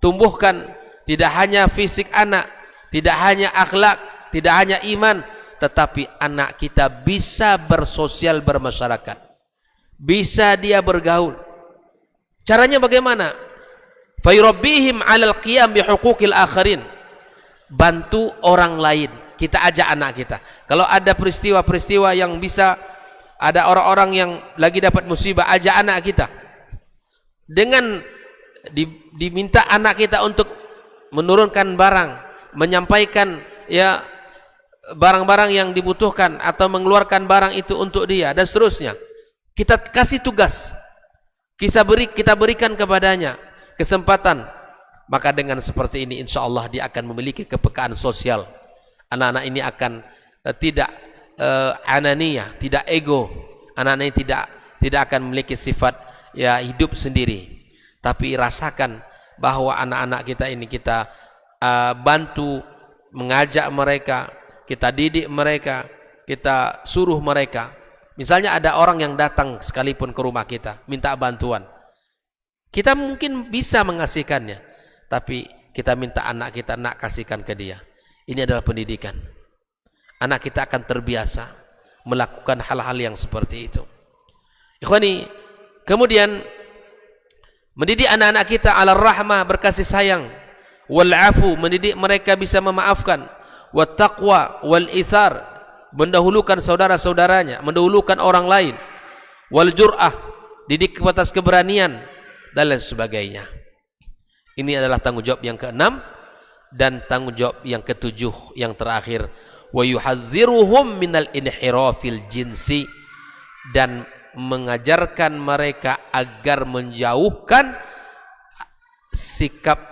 A: tumbuhkan, tidak hanya fisik anak, tidak hanya akhlak, tidak hanya iman, tetapi anak kita bisa bersosial bermasyarakat, bisa dia bergaul. Caranya bagaimana? Fayurabbihim 'alal qiyam bihuquqil akharin. Bantu orang lain. Kita ajak anak kita. Kalau ada peristiwa-peristiwa yang bisa, ada orang-orang yang lagi dapat musibah, ajak anak kita. Dengan diminta anak kita untuk menurunkan barang, menyampaikan barang-barang yang dibutuhkan atau mengeluarkan barang itu untuk dia dan seterusnya. Kita kasih tugas, kita berikan kepadanya kesempatan. Maka dengan seperti ini insya Allah dia akan memiliki kepekaan sosial. Anak-anak ini akan tidak ananiyah, tidak ego. Anak-anak ini tidak akan memiliki sifat hidup sendiri. Tapi rasakan bahwa anak-anak kita ini kita bantu, mengajak mereka, kita didik mereka, kita suruh mereka. Misalnya ada orang yang datang sekalipun ke rumah kita minta bantuan, kita mungkin bisa mengasihkannya, tapi kita minta anak kita, nak kasihkan ke dia. Ini adalah pendidikan. Anak kita akan terbiasa melakukan hal-hal yang seperti itu. Ikhwani, kemudian mendidik anak-anak kita ala rahmah, berkasih sayang, wal afu, mendidik mereka bisa memaafkan, wat taqwa wal ithar, mendahulukan saudara-saudaranya, mendahulukan orang lain, wal jur'ah, didik atas keberanian dan lain sebagainya. Ini adalah tanggung jawab yang keenam. Dan tanggung jawab yang ketujuh, yang terakhir, wa yuhadziruhum minal inhirafil jinsi, dan mengajarkan mereka agar menjauhkan sikap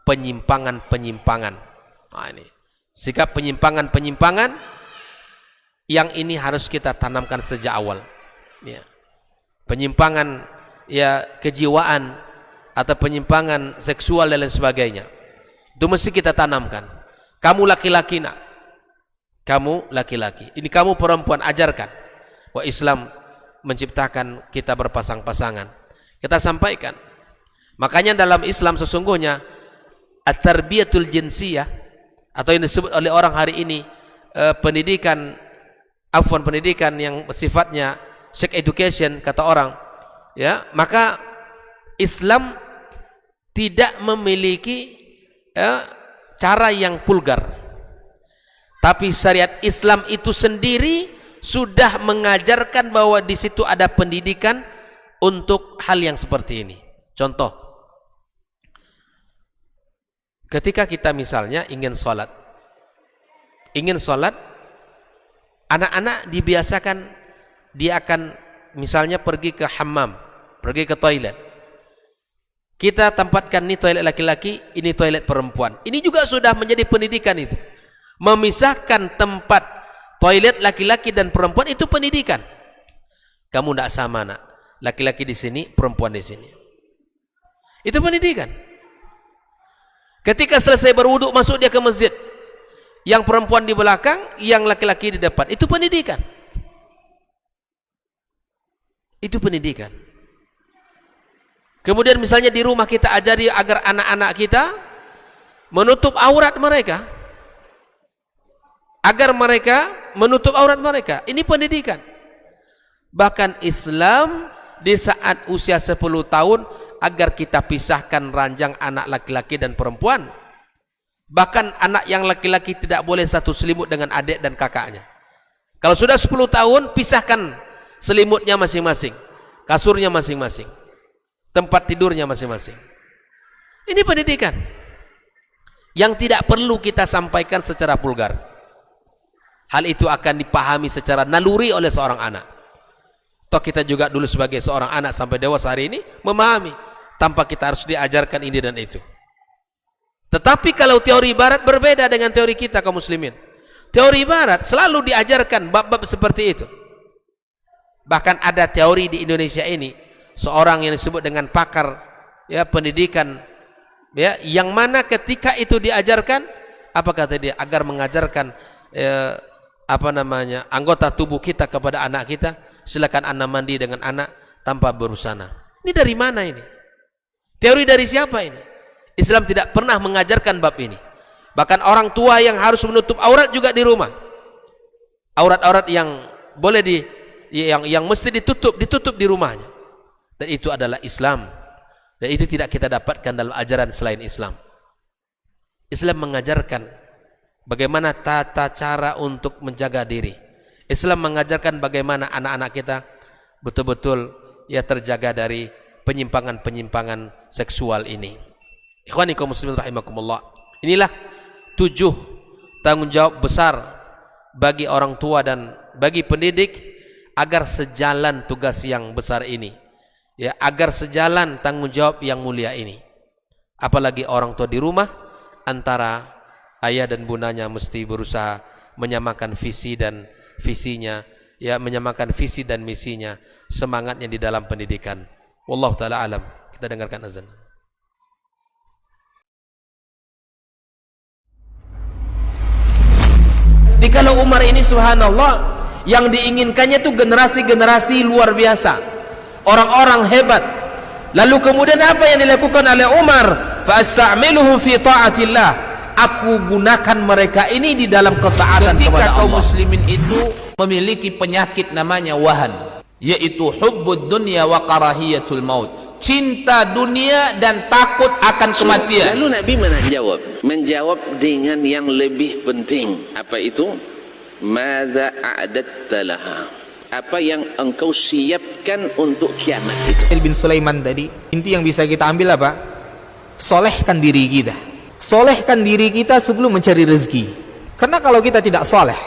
A: penyimpangan-penyimpangan. Nah, ini sikap penyimpangan-penyimpangan yang ini harus kita tanamkan sejak awal. Ya. Penyimpangan kejiwaan atau penyimpangan seksual dan lain sebagainya. Itu mesti kita tanamkan. Kamu laki-laki nak, kamu laki-laki, ini kamu perempuan, ajarkan bahwa Islam menciptakan kita berpasang-pasangan. Kita sampaikan. Makanya dalam Islam sesungguhnya at-tarbiyatul jinsiyah, atau yang disebut oleh orang hari ini pendidikan yang sifatnya sex education kata orang, ya, maka Islam tidak memiliki cara yang vulgar, tapi syariat Islam itu sendiri sudah mengajarkan bahwa di situ ada pendidikan untuk hal yang seperti ini. Contoh, ketika kita misalnya ingin sholat, anak-anak dibiasakan dia akan misalnya pergi ke hammam, pergi ke toilet. Kita tempatkan ini toilet laki-laki, ini toilet perempuan. Ini juga sudah menjadi pendidikan itu. Memisahkan tempat toilet laki-laki dan perempuan itu pendidikan. Kamu tidak sama nak, laki-laki di sini, perempuan di sini. Itu pendidikan. Ketika selesai berwudu masuk dia ke masjid, yang perempuan di belakang, yang laki-laki di depan. Itu pendidikan. Itu pendidikan. Kemudian misalnya di rumah kita ajari agar anak-anak kita menutup aurat mereka, agar mereka menutup aurat mereka. Ini pendidikan. Bahkan Islam di saat usia 10 tahun agar kita pisahkan ranjang anak laki-laki dan perempuan. Bahkan anak yang laki-laki tidak boleh satu selimut dengan adik dan kakaknya. Kalau sudah 10 tahun, pisahkan selimutnya masing-masing, kasurnya masing-masing, tempat tidurnya masing-masing. Ini pendidikan yang tidak perlu kita sampaikan secara vulgar. Hal itu akan dipahami secara naluri oleh seorang anak. Toh kita juga dulu sebagai seorang anak sampai dewasa hari ini memahami tanpa kita harus diajarkan ini dan itu. Tetapi kalau teori barat berbeda dengan teori kita kaum muslimin. Teori barat selalu diajarkan bab-bab seperti itu. Bahkan ada teori di Indonesia ini, seorang yang disebut dengan pakar ya pendidikan ya, yang mana ketika itu diajarkan, apa kata dia, agar mengajarkan anggota tubuh kita kepada anak kita, silakan anak mandi dengan anak tanpa berbusana. Ini dari mana ini? Teori dari siapa ini? Islam tidak pernah mengajarkan bab ini. Bahkan orang tua yang harus menutup aurat juga di rumah. Aurat-aurat yang boleh yang mesti ditutup di rumahnya. Dan itu adalah Islam. Dan itu tidak kita dapatkan dalam ajaran selain Islam. Islam mengajarkan bagaimana tata cara untuk menjaga diri. Islam mengajarkan bagaimana anak-anak kita betul-betul ya terjaga dari penyimpangan-penyimpangan seksual ini. Ikhwani kaum muslimin rahimakumullah. Inilah 7 tanggung jawab besar bagi orang tua dan bagi pendidik agar sejalan tugas yang besar ini. Ya, agar sejalan tanggung jawab yang mulia ini. Apalagi orang tua di rumah, antara ayah dan bundanya mesti berusaha menyamakan visi dan visinya, ya, menyamakan visi dan misinya, semangatnya di dalam pendidikan. Wallahu taala alam. Kita dengarkan azan. Di kalau Umar ini subhanallah, yang diinginkannya itu generasi-generasi luar biasa, orang-orang hebat. Lalu kemudian apa yang dilakukan oleh Umar? Fa asta'miluhum fi ta'atillah. Aku gunakan mereka ini di dalam ketaatan kepada Allah.
B: Ketika kaum muslimin itu memiliki penyakit namanya wahan, yaitu hubbud dunya wa karahiyatul maut, cinta dunia dan takut akan kematian.
C: Lalu Nabi menjawab dengan yang lebih penting. Apa itu? Madza a'adatta laha? Apa yang engkau siapkan untuk kiamat itu?
D: Bin Sulaiman tadi, inti yang bisa kita ambil apa? Solehkan diri kita. Solehkan diri kita sebelum mencari rezeki. Karena kalau kita tidak soleh,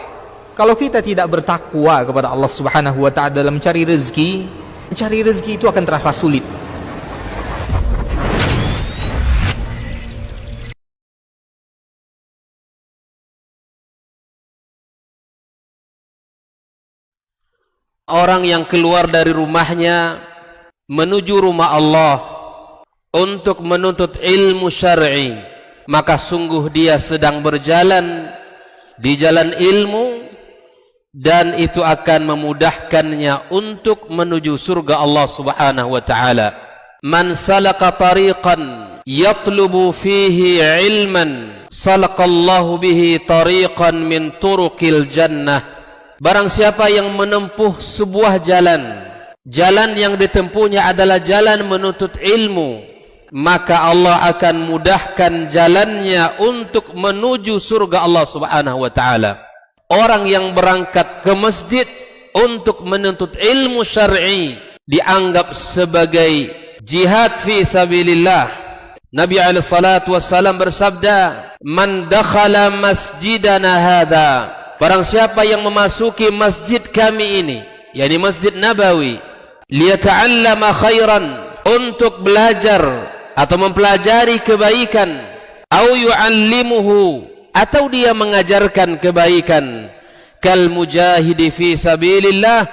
D: kalau kita tidak bertakwa kepada Allah Subhanahu wa ta'ala dalam mencari rezeki itu akan terasa sulit.
A: Orang yang keluar dari rumahnya menuju rumah Allah untuk menuntut ilmu syar'i, maka sungguh dia sedang berjalan di jalan ilmu, dan itu akan memudahkannya untuk menuju surga Allah Subhanahu wa ta'ala. Man salaka tariqan yatlubu fihi ilman salakallahu bihi tariqan min turuqil jannah. Barang siapa yang menempuh sebuah jalan yang ditempuhnya adalah jalan menuntut ilmu, maka Allah akan mudahkan jalannya untuk menuju surga Allah Subhanahu wa ta'ala. Orang yang berangkat ke masjid untuk menuntut ilmu syar'i dianggap sebagai jihad fi sabilillah. Nabi alaihi salatu wassalam bersabda, "Man dakhala masjidana hadza," barang siapa yang memasuki masjid kami ini, yakni Masjid Nabawi, liyata'allama khairan, untuk belajar atau mempelajari kebaikan, au yu'allimuhu, atau dia mengajarkan kebaikan, kal mujahidi fi sabilillah,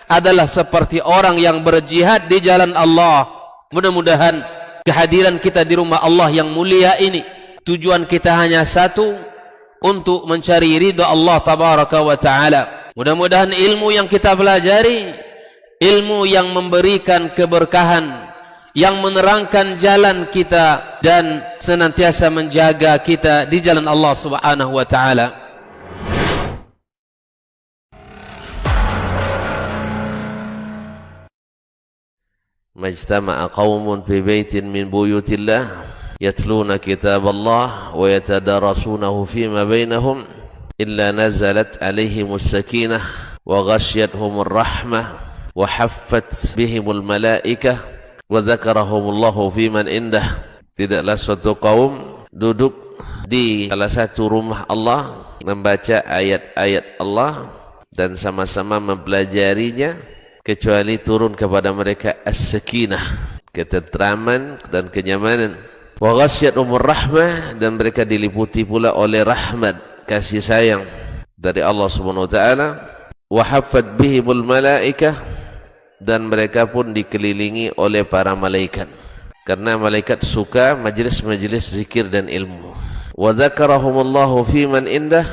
A: adalah seperti orang yang berjihad di jalan Allah. Mudah-mudahan kehadiran kita di rumah Allah yang mulia ini, tujuan kita hanya satu, untuk mencari ridha Allah tabaraka wa ta'ala. Mudah-mudahan ilmu yang kita pelajari ilmu yang memberikan keberkahan, yang menerangkan jalan kita dan senantiasa menjaga kita di jalan Allah Subhanahu wa taala. Majtama'a qaumun fi baitin min buyutillah yatluna kitaballah wa yatadarasunahu fima bainahum illa nazalat alaihimus sakinah wa ghasyiyatuhumur rahmah wa haffat bihimul malaikah wa dzakarahumullahu fiman indah. Tidaklah suatu kaum duduk di salah satu rumah Allah membaca ayat-ayat Allah dan sama-sama mempelajarinya kecuali turun kepada mereka as-sakinah, ketentraman dan kenyamanan, wa ghasyiyatuhumur rahmah, dan mereka diliputi pula oleh rahmat, kasih sayang dari Allah Subhanahu wa taala, wa haffat bihimul malaikah, dan mereka pun dikelilingi oleh para malaikat, karena malaikat suka majlis-majlis zikir dan ilmu. Wa dzakarahumullahu fiman indah,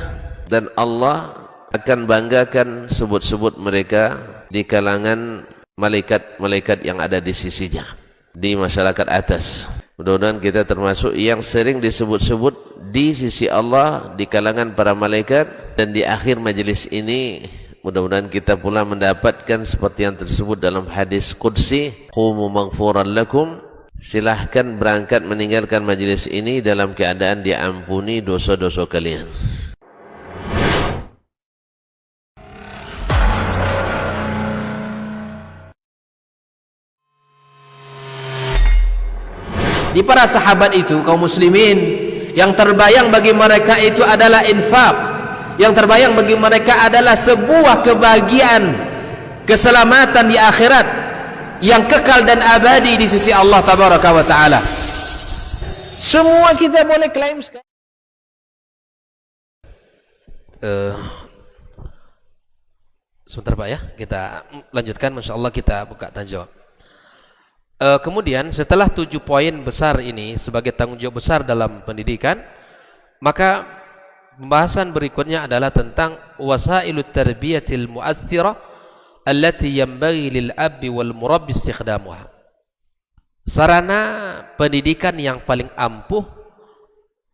A: dan Allah akan banggakan sebut-sebut mereka di kalangan malaikat-malaikat yang ada di sisinya, di masyarakat atas. Mudah-mudahan kita termasuk yang sering disebut-sebut di sisi Allah di kalangan para malaikat, dan di akhir majelis ini mudah-mudahan kita pula mendapatkan seperti yang tersebut dalam hadis qudsi, qumu maghfuran lakum, silahkan berangkat meninggalkan majelis ini dalam keadaan diampuni dosa-dosa kalian.
B: Di para sahabat itu, kaum muslimin, yang terbayang bagi mereka itu adalah infak, yang terbayang bagi mereka adalah sebuah kebahagiaan, keselamatan di akhirat yang kekal dan abadi di sisi Allah Tabaraka wa Ta'ala. Semua kita boleh klaim sekarang.
A: Sebentar Pak ya, kita lanjutkan. Masya Allah kita buka tanya jawab. Kemudian setelah 7 poin besar ini sebagai tanggung jawab besar dalam pendidikan, maka pembahasan berikutnya adalah tentang wasailut tarbiyatil mu'aththirah allati yanbaghi lil abbi wal murabbi istikhdamuha. Sarana pendidikan yang paling ampuh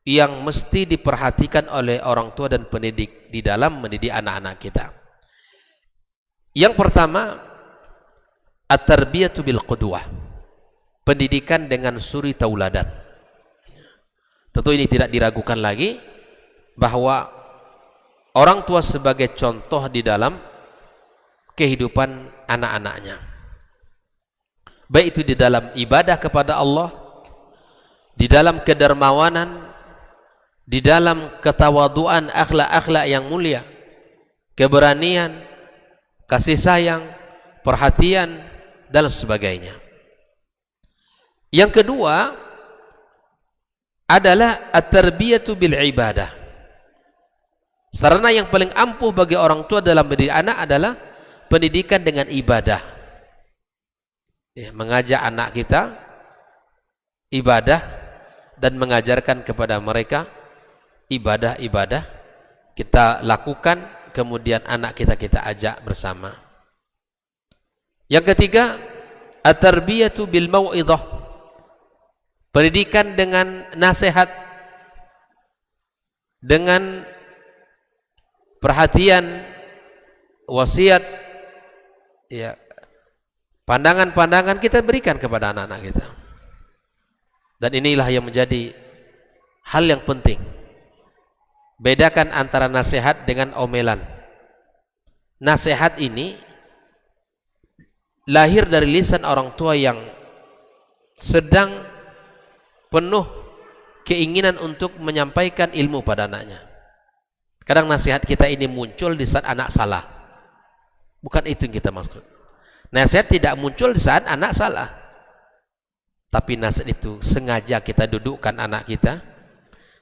A: yang mesti diperhatikan oleh orang tua dan pendidik di dalam mendidik anak-anak kita. Yang pertama, at-tarbiyatu bil qudwah, pendidikan dengan suri tauladan. Tentu ini tidak diragukan lagi bahwa orang tua sebagai contoh di dalam kehidupan anak-anaknya, baik itu di dalam ibadah kepada Allah, di dalam kedermawanan, di dalam ketawaduan, akhlak-akhlak yang mulia, keberanian, kasih sayang, perhatian, dan sebagainya. Yang kedua adalah at-tarbiyatu bil ibadah. Sarana yang paling ampuh bagi orang tua dalam mendidik anak adalah pendidikan dengan ibadah. Ya, mengajak anak kita ibadah dan mengajarkan kepada mereka ibadah-ibadah kita lakukan, kemudian anak kita ajak bersama. Yang ketiga, at-tarbiyatu bil mau'idhah, pendidikan dengan nasihat, dengan perhatian, wasiat, ya, pandangan-pandangan kita berikan kepada anak-anak kita. Dan inilah yang menjadi hal yang penting. Bedakan antara nasihat dengan omelan. Nasihat ini lahir dari lisan orang tua yang sedang penuh keinginan untuk menyampaikan ilmu pada anaknya. Kadang nasihat kita ini muncul di saat anak salah. Bukan itu yang kita maksud. Nasihat tidak muncul di saat anak salah, tapi nasihat itu sengaja kita dudukkan anak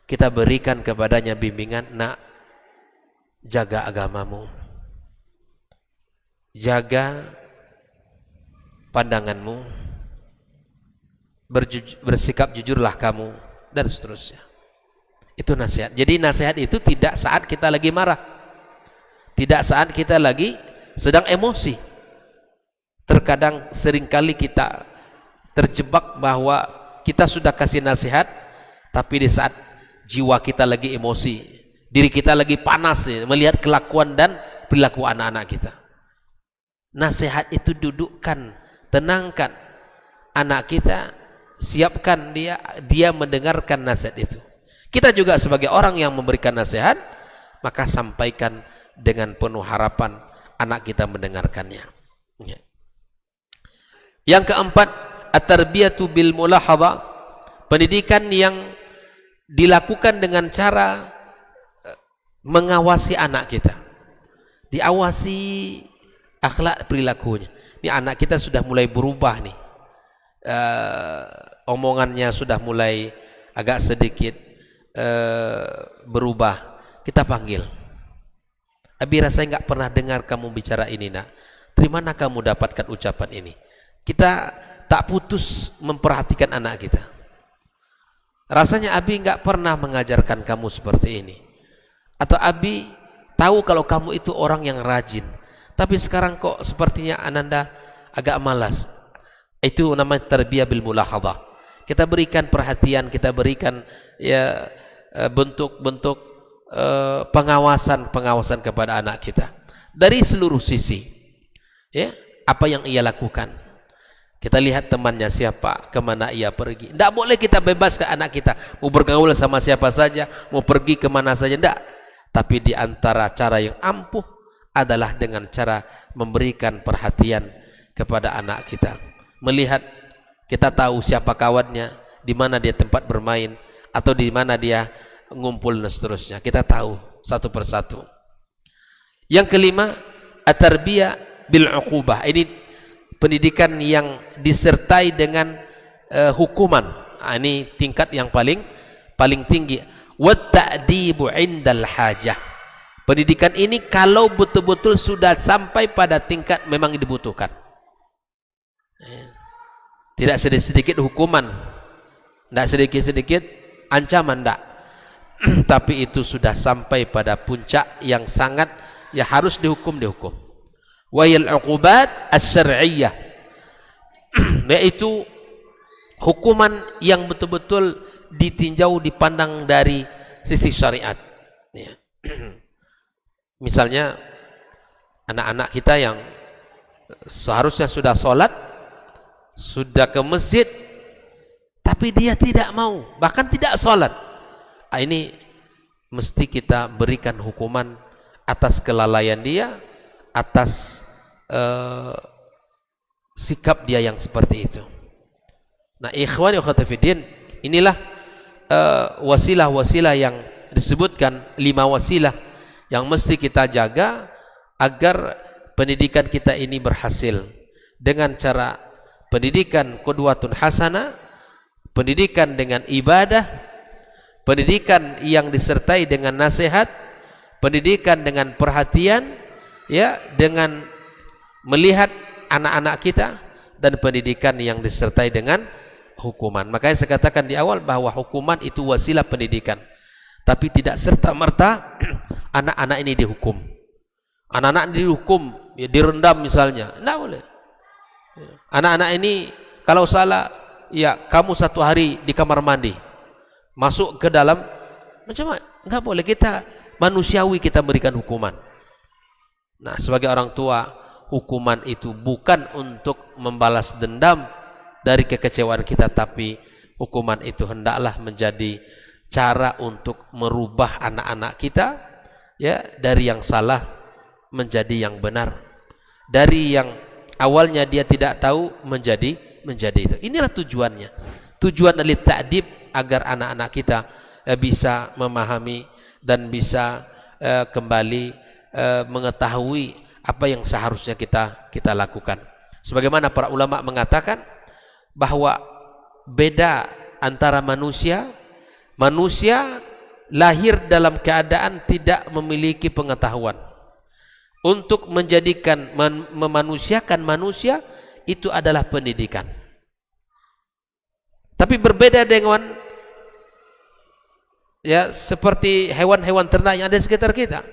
A: kita berikan kepadanya bimbingan, nak, jaga agamamu, jaga pandanganmu, bersikap jujurlah kamu, dan seterusnya. Itu nasihat. Jadi nasihat itu tidak saat kita lagi marah, tidak saat kita lagi sedang emosi, terkadang seringkali kita terjebak bahwa kita sudah kasih nasihat, tapi di saat jiwa kita lagi emosi, diri kita lagi panas melihat kelakuan dan perilaku anak-anak kita. Nasihat itu dudukkan, tenangkan anak kita, siapkan dia mendengarkan nasihat itu. Kita juga sebagai orang yang memberikan nasihat, maka sampaikan dengan penuh harapan anak kita mendengarkannya. Yang keempat, at-tarbiyatu bil mulahadha, pendidikan yang dilakukan dengan cara mengawasi anak kita, diawasi akhlak perilakunya. Ini anak kita sudah mulai berubah nih, omongannya sudah mulai agak sedikit berubah. Kita panggil, Abi, rasanya nggak pernah dengar kamu bicara ini, nak. Dari mana kamu dapatkan ucapan ini? Kita tak putus memperhatikan anak kita. Rasanya Abi nggak pernah mengajarkan kamu seperti ini. Atau Abi tahu kalau kamu itu orang yang rajin, tapi sekarang kok sepertinya Ananda agak malas. Itu namanya tarbiyah bil mulahadhah. Kita berikan perhatian, kita berikan bentuk-bentuk pengawasan kepada anak kita dari seluruh sisi. Ya, apa yang ia lakukan. Kita lihat temannya siapa, kemana ia pergi. Tidak boleh kita bebas ke anak kita, mau bergaul sama siapa saja, mau pergi kemana saja, tidak. Tapi di antara cara yang ampuh adalah dengan cara memberikan perhatian kepada anak kita. Melihat, kita tahu siapa kawannya, di mana dia tempat bermain, atau di mana dia ngumpul dan seterusnya. Kita tahu satu persatu. Yang kelima, at-tarbiyah bil uqubah. Ini pendidikan yang disertai dengan hukuman. Ini tingkat yang paling tinggi. Wat ta'dibu 'indal hajah. Pendidikan ini kalau betul-betul sudah sampai pada tingkat memang dibutuhkan. Tidak sedikit-sedikit hukuman, tidak sedikit-sedikit ancaman, tidak. Tapi itu sudah sampai pada puncak yang sangat harus dihukum. Wayal uqubat asy-syar'iyyah, yaitu hukuman yang betul-betul ditinjau, dipandang dari sisi syariat. Misalnya anak-anak kita yang seharusnya sudah sholat, sudah ke masjid, tapi dia tidak mau, bahkan tidak sholat. Ini mesti kita berikan hukuman atas kelalaian dia, atas sikap dia yang seperti itu. Nah, ikhwani wa akhwati fiddin, inilah wasilah-wasilah yang disebutkan, 5 wasilah yang mesti kita jaga agar pendidikan kita ini berhasil dengan cara pendidikan qudwatun hasanah, pendidikan dengan ibadah, pendidikan yang disertai dengan nasihat, pendidikan dengan perhatian, dengan melihat anak-anak kita, dan pendidikan yang disertai dengan hukuman. Makanya saya katakan di awal bahwa hukuman itu wasilah pendidikan, tapi tidak serta-merta anak-anak ini dihukum. Anak-anak dihukum, direndam misalnya, tidak boleh. Anak-anak ini kalau salah, kamu 1 hari di kamar mandi, masuk ke dalam, macam mana? Enggak boleh. Kita manusiawi, kita berikan hukuman. Nah, sebagai orang tua, hukuman itu bukan untuk membalas dendam dari kekecewaan kita, tapi hukuman itu hendaklah menjadi cara untuk merubah anak-anak kita, dari yang salah menjadi yang benar, dari yang awalnya dia tidak tahu menjadi itu. Inilah tujuannya. Tujuan dari ta'dib agar anak-anak kita bisa memahami dan bisa kembali mengetahui apa yang seharusnya kita lakukan. Sebagaimana para ulama mengatakan bahwa beda antara manusia lahir dalam keadaan tidak memiliki pengetahuan. Untuk menjadikan memanusiakan manusia itu adalah pendidikan. Tapi berbeda dengan seperti hewan-hewan ternak yang ada di sekitar kita.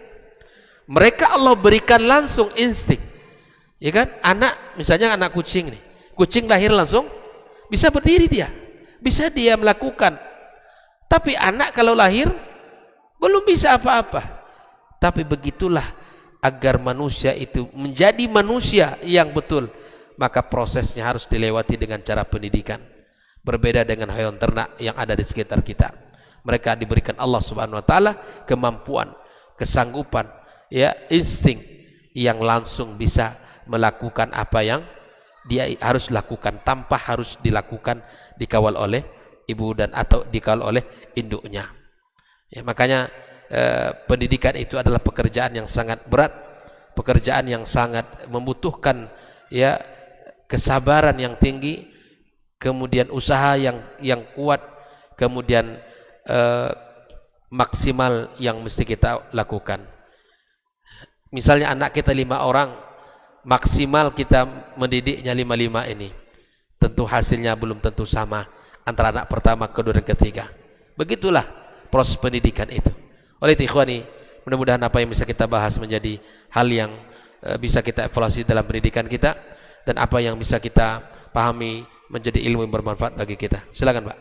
A: Mereka Allah berikan langsung insting. Ya kan? Anak, misalnya anak kucing nih. Kucing lahir langsung bisa berdiri dia. Bisa dia melakukan. Tapi anak kalau lahir belum bisa apa-apa. Tapi begitulah agar manusia itu menjadi manusia yang betul, maka prosesnya harus dilewati dengan cara pendidikan. Berbeda dengan hewan ternak yang ada di sekitar kita. Mereka diberikan Allah Subhanahu wa taala kemampuan, kesanggupan, ya, insting yang langsung bisa melakukan apa yang dia harus lakukan tanpa harus dilakukan dikawal oleh ibu dan atau dikawal oleh induknya. Ya, makanya pendidikan itu adalah pekerjaan yang sangat berat, pekerjaan yang sangat membutuhkan, ya, kesabaran yang tinggi, kemudian usaha yang kuat, kemudian maksimal yang mesti kita lakukan. Misalnya anak kita 5 orang, maksimal kita mendidiknya 5 ini, tentu hasilnya belum tentu sama antara anak pertama, kedua dan ketiga. Begitulah proses pendidikan itu. Oleh itu ikhwani, mudah-mudahan apa yang bisa kita bahas menjadi hal yang bisa kita evaluasi dalam pendidikan kita, dan apa yang bisa kita pahami menjadi ilmu yang bermanfaat bagi kita. Silakan Pak.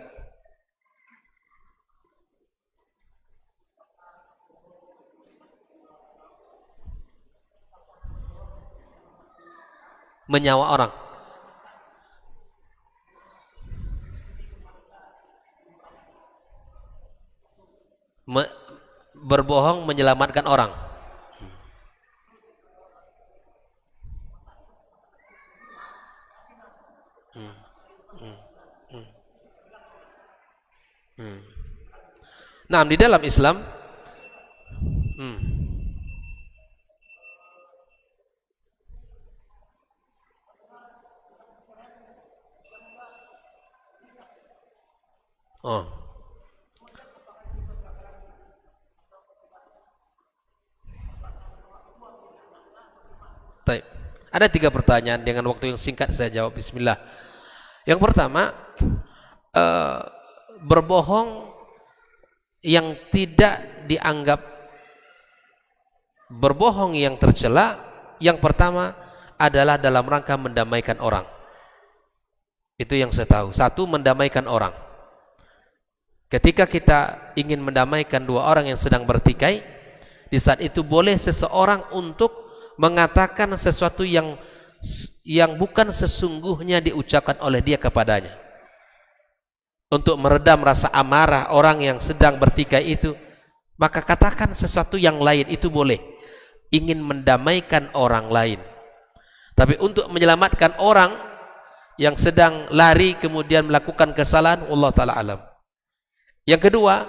A: Menyawa orang. Berbohong menyelamatkan orang. Nah, di dalam Islam Baik. Ada 3 pertanyaan, dengan waktu yang singkat saya jawab. Bismillah. Yang pertama, berbohong yang tidak dianggap berbohong yang tercela. Yang pertama adalah dalam rangka mendamaikan orang. Itu yang saya tahu. 1, mendamaikan orang. Ketika kita ingin mendamaikan 2 orang yang sedang bertikai, di saat itu boleh seseorang untuk mengatakan sesuatu yang bukan sesungguhnya diucapkan oleh dia kepadanya, untuk meredam rasa amarah orang yang sedang bertikai itu. Maka katakan sesuatu yang lain, itu boleh. Ingin mendamaikan orang lain. Tapi untuk menyelamatkan orang yang sedang lari kemudian melakukan kesalahan, Allah Ta'ala alam. Yang kedua,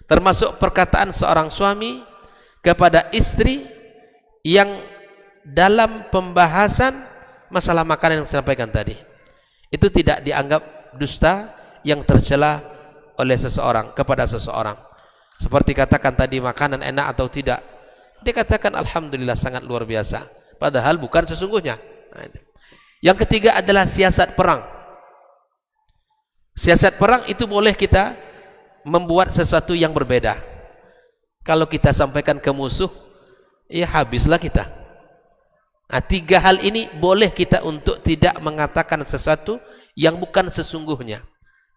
A: termasuk perkataan seorang suami kepada istri yang dalam pembahasan masalah makanan yang saya sampaikan tadi, itu tidak dianggap dusta yang tercela oleh seseorang kepada seseorang. Seperti katakan tadi, makanan enak atau tidak, dia katakan alhamdulillah sangat luar biasa, padahal bukan sesungguhnya. Yang ketiga adalah siasat perang. Siasat perang itu boleh kita membuat sesuatu yang berbeda. Kalau kita sampaikan ke musuh, ya habislah kita. Nah, 3 hal ini boleh kita untuk tidak mengatakan sesuatu yang bukan sesungguhnya.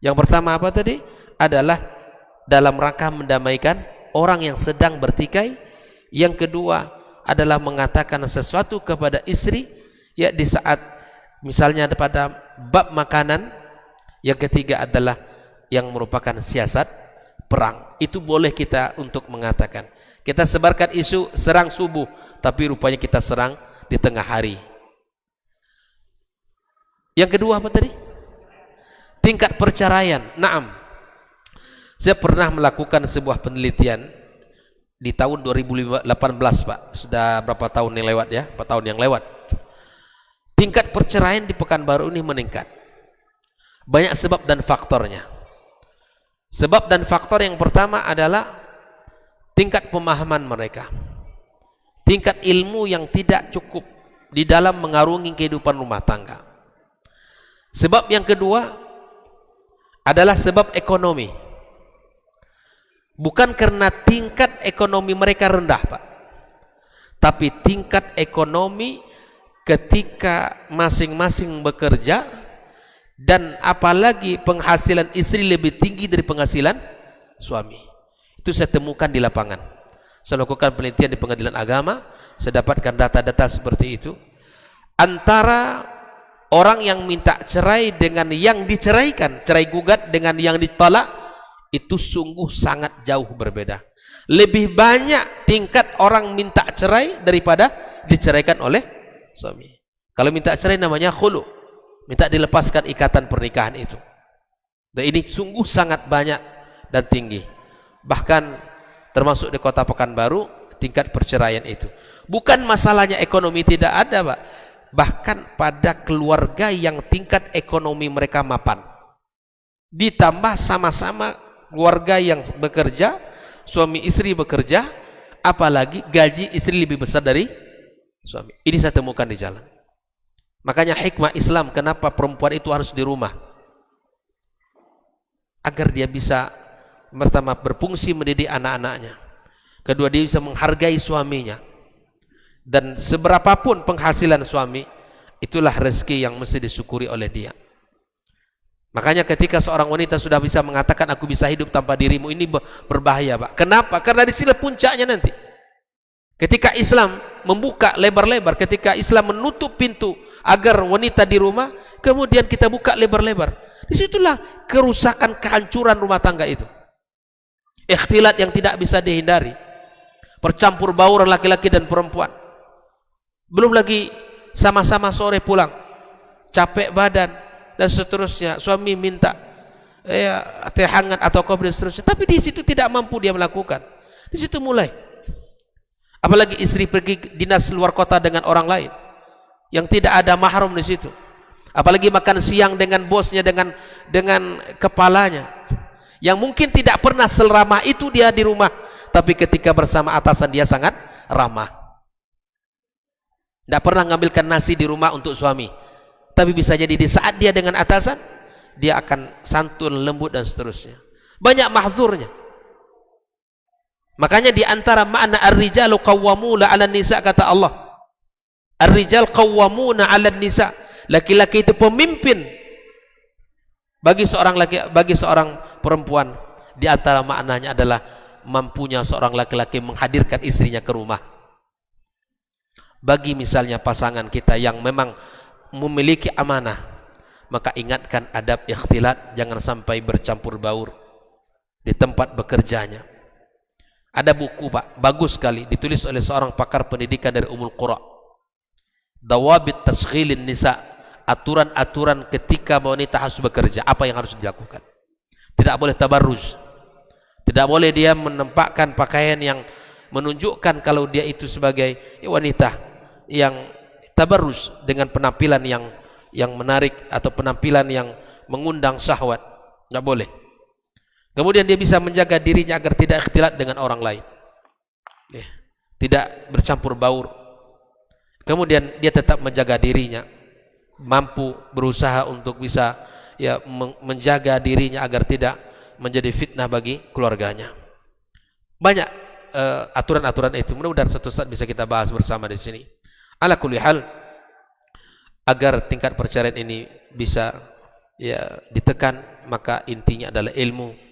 A: Yang pertama apa tadi? Adalah dalam rangka mendamaikan orang yang sedang bertikai. Yang kedua adalah mengatakan sesuatu kepada istri, ya, di saat misalnya pada bab makanan. Yang ketiga adalah yang merupakan siasat perang. Itu boleh kita untuk mengatakan. Kita sebarkan isu serang subuh, tapi rupanya kita serang di tengah hari. Yang kedua apa tadi? Tingkat perceraian. Naam. Saya pernah melakukan sebuah penelitian di tahun 2018, Pak. Sudah berapa tahun yang lewat ya? 4 tahun yang lewat. Tingkat perceraian di Pekanbaru ini meningkat. Banyak sebab dan faktornya. Sebab dan faktor yang pertama adalah tingkat pemahaman mereka, tingkat ilmu yang tidak cukup di dalam mengarungi kehidupan rumah tangga. Sebab yang kedua adalah sebab ekonomi. Bukan karena tingkat ekonomi mereka rendah, Pak, tapi tingkat ekonomi ketika masing-masing bekerja, dan apalagi penghasilan istri lebih tinggi dari penghasilan suami. Itu saya temukan di lapangan. Saya lakukan penelitian di pengadilan agama, saya dapatkan data-data seperti itu. Antara orang yang minta cerai dengan yang diceraikan, cerai gugat dengan yang ditolak, itu sungguh sangat jauh berbeda. Lebih banyak tingkat orang minta cerai daripada diceraikan oleh suami. Kalau minta cerai namanya khulu, minta dilepaskan ikatan pernikahan itu. Dan ini sungguh sangat banyak dan tinggi. Bahkan termasuk di kota Pekanbaru, tingkat perceraian itu. Bukan masalahnya ekonomi tidak ada, Pak. Bahkan pada keluarga yang tingkat ekonomi mereka mapan, ditambah sama-sama keluarga yang bekerja, suami istri bekerja, apalagi gaji istri lebih besar dari suami. Ini saya temukan di jalan. Makanya hikmah Islam, kenapa perempuan itu harus di rumah, agar dia bisa pertama berfungsi mendidik anak-anaknya, kedua dia bisa menghargai suaminya. Dan seberapapun penghasilan suami, itulah rezeki yang mesti disyukuri oleh dia. Makanya ketika seorang wanita sudah bisa mengatakan aku bisa hidup tanpa dirimu, ini berbahaya, Pak. Kenapa? Karena di sini puncaknya nanti. Ketika Islam membuka lebar-lebar, ketika Islam menutup pintu agar wanita di rumah, kemudian kita buka lebar-lebar. Disitulah kerusakan, kehancuran rumah tangga itu. Ikhtilat yang tidak bisa dihindari, percampur baur laki-laki dan perempuan. Belum lagi sama-sama sore pulang, capek badan dan seterusnya, suami minta teh hangat atau kopi dan seterusnya, tapi di situ tidak mampu dia melakukan. Di situ mulai. Apalagi istri pergi dinas luar kota dengan orang lain yang tidak ada mahram di situ. Apalagi makan siang dengan bosnya, dengan kepalanya, yang mungkin tidak pernah seramah itu dia di rumah, tapi ketika bersama atasan dia sangat ramah. Tidak pernah mengambilkan nasi di rumah untuk suami, tapi bisa jadi di saat dia dengan atasan, dia akan santun, lembut dan seterusnya. Banyak mahzurnya. Makanya di antara makna ar-rijalu qawwamuna 'alan nisa, kata Allah, ar-rijal qawwamuna 'alan nisa, laki-laki itu pemimpin bagi seorang perempuan. Di antara maknanya adalah mampunya seorang laki-laki menghadirkan istrinya ke rumah. Bagi misalnya pasangan kita yang memang memiliki amanah, maka ingatkan adab ikhtilat, jangan sampai bercampur baur di tempat bekerjanya. Ada buku, Pak, bagus sekali, ditulis oleh seorang pakar pendidikan dari Ummul Qura, Dawabit Tasghilin Nisa, aturan-aturan ketika wanita harus bekerja, apa yang harus dilakukan. Tidak boleh tabarruj, tidak boleh dia menempatkan pakaian yang menunjukkan kalau dia itu sebagai wanita yang tabarruj dengan penampilan yang menarik atau penampilan yang mengundang syahwat, tidak boleh. Kemudian dia bisa menjaga dirinya agar tidak ikhtilat dengan orang lain, tidak bercampur baur. Kemudian dia tetap menjaga dirinya, mampu berusaha untuk bisa menjaga dirinya agar tidak menjadi fitnah bagi keluarganya. Banyak aturan-aturan itu, mudah-mudahan suatu saat bisa kita bahas bersama di sini. Ala kulli hal, agar tingkat perceraian ini bisa ditekan, maka intinya adalah ilmu.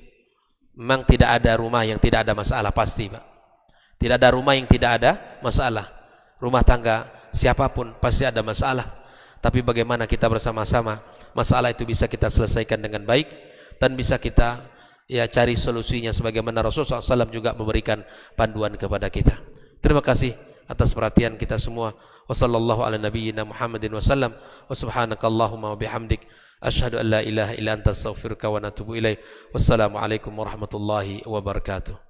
A: Memang tidak ada rumah yang tidak ada masalah, pasti, Pak. Tidak ada rumah yang tidak ada masalah. Rumah tangga siapapun pasti ada masalah. Tapi bagaimana kita bersama-sama masalah itu bisa kita selesaikan dengan baik, dan bisa kita cari solusinya sebagaimana Rasulullah SAW juga memberikan panduan kepada kita. Terima kasih atas perhatian kita semua. Wassallallahu ala nabiyyina Muhammadin wasallam. Wa subhanakallahumma wa bihamdik, asyhadu an la ilaha illa anta astaghfiruka wa atubu ilaik. Wassalamu alaikum warahmatullahi wabarakatuh.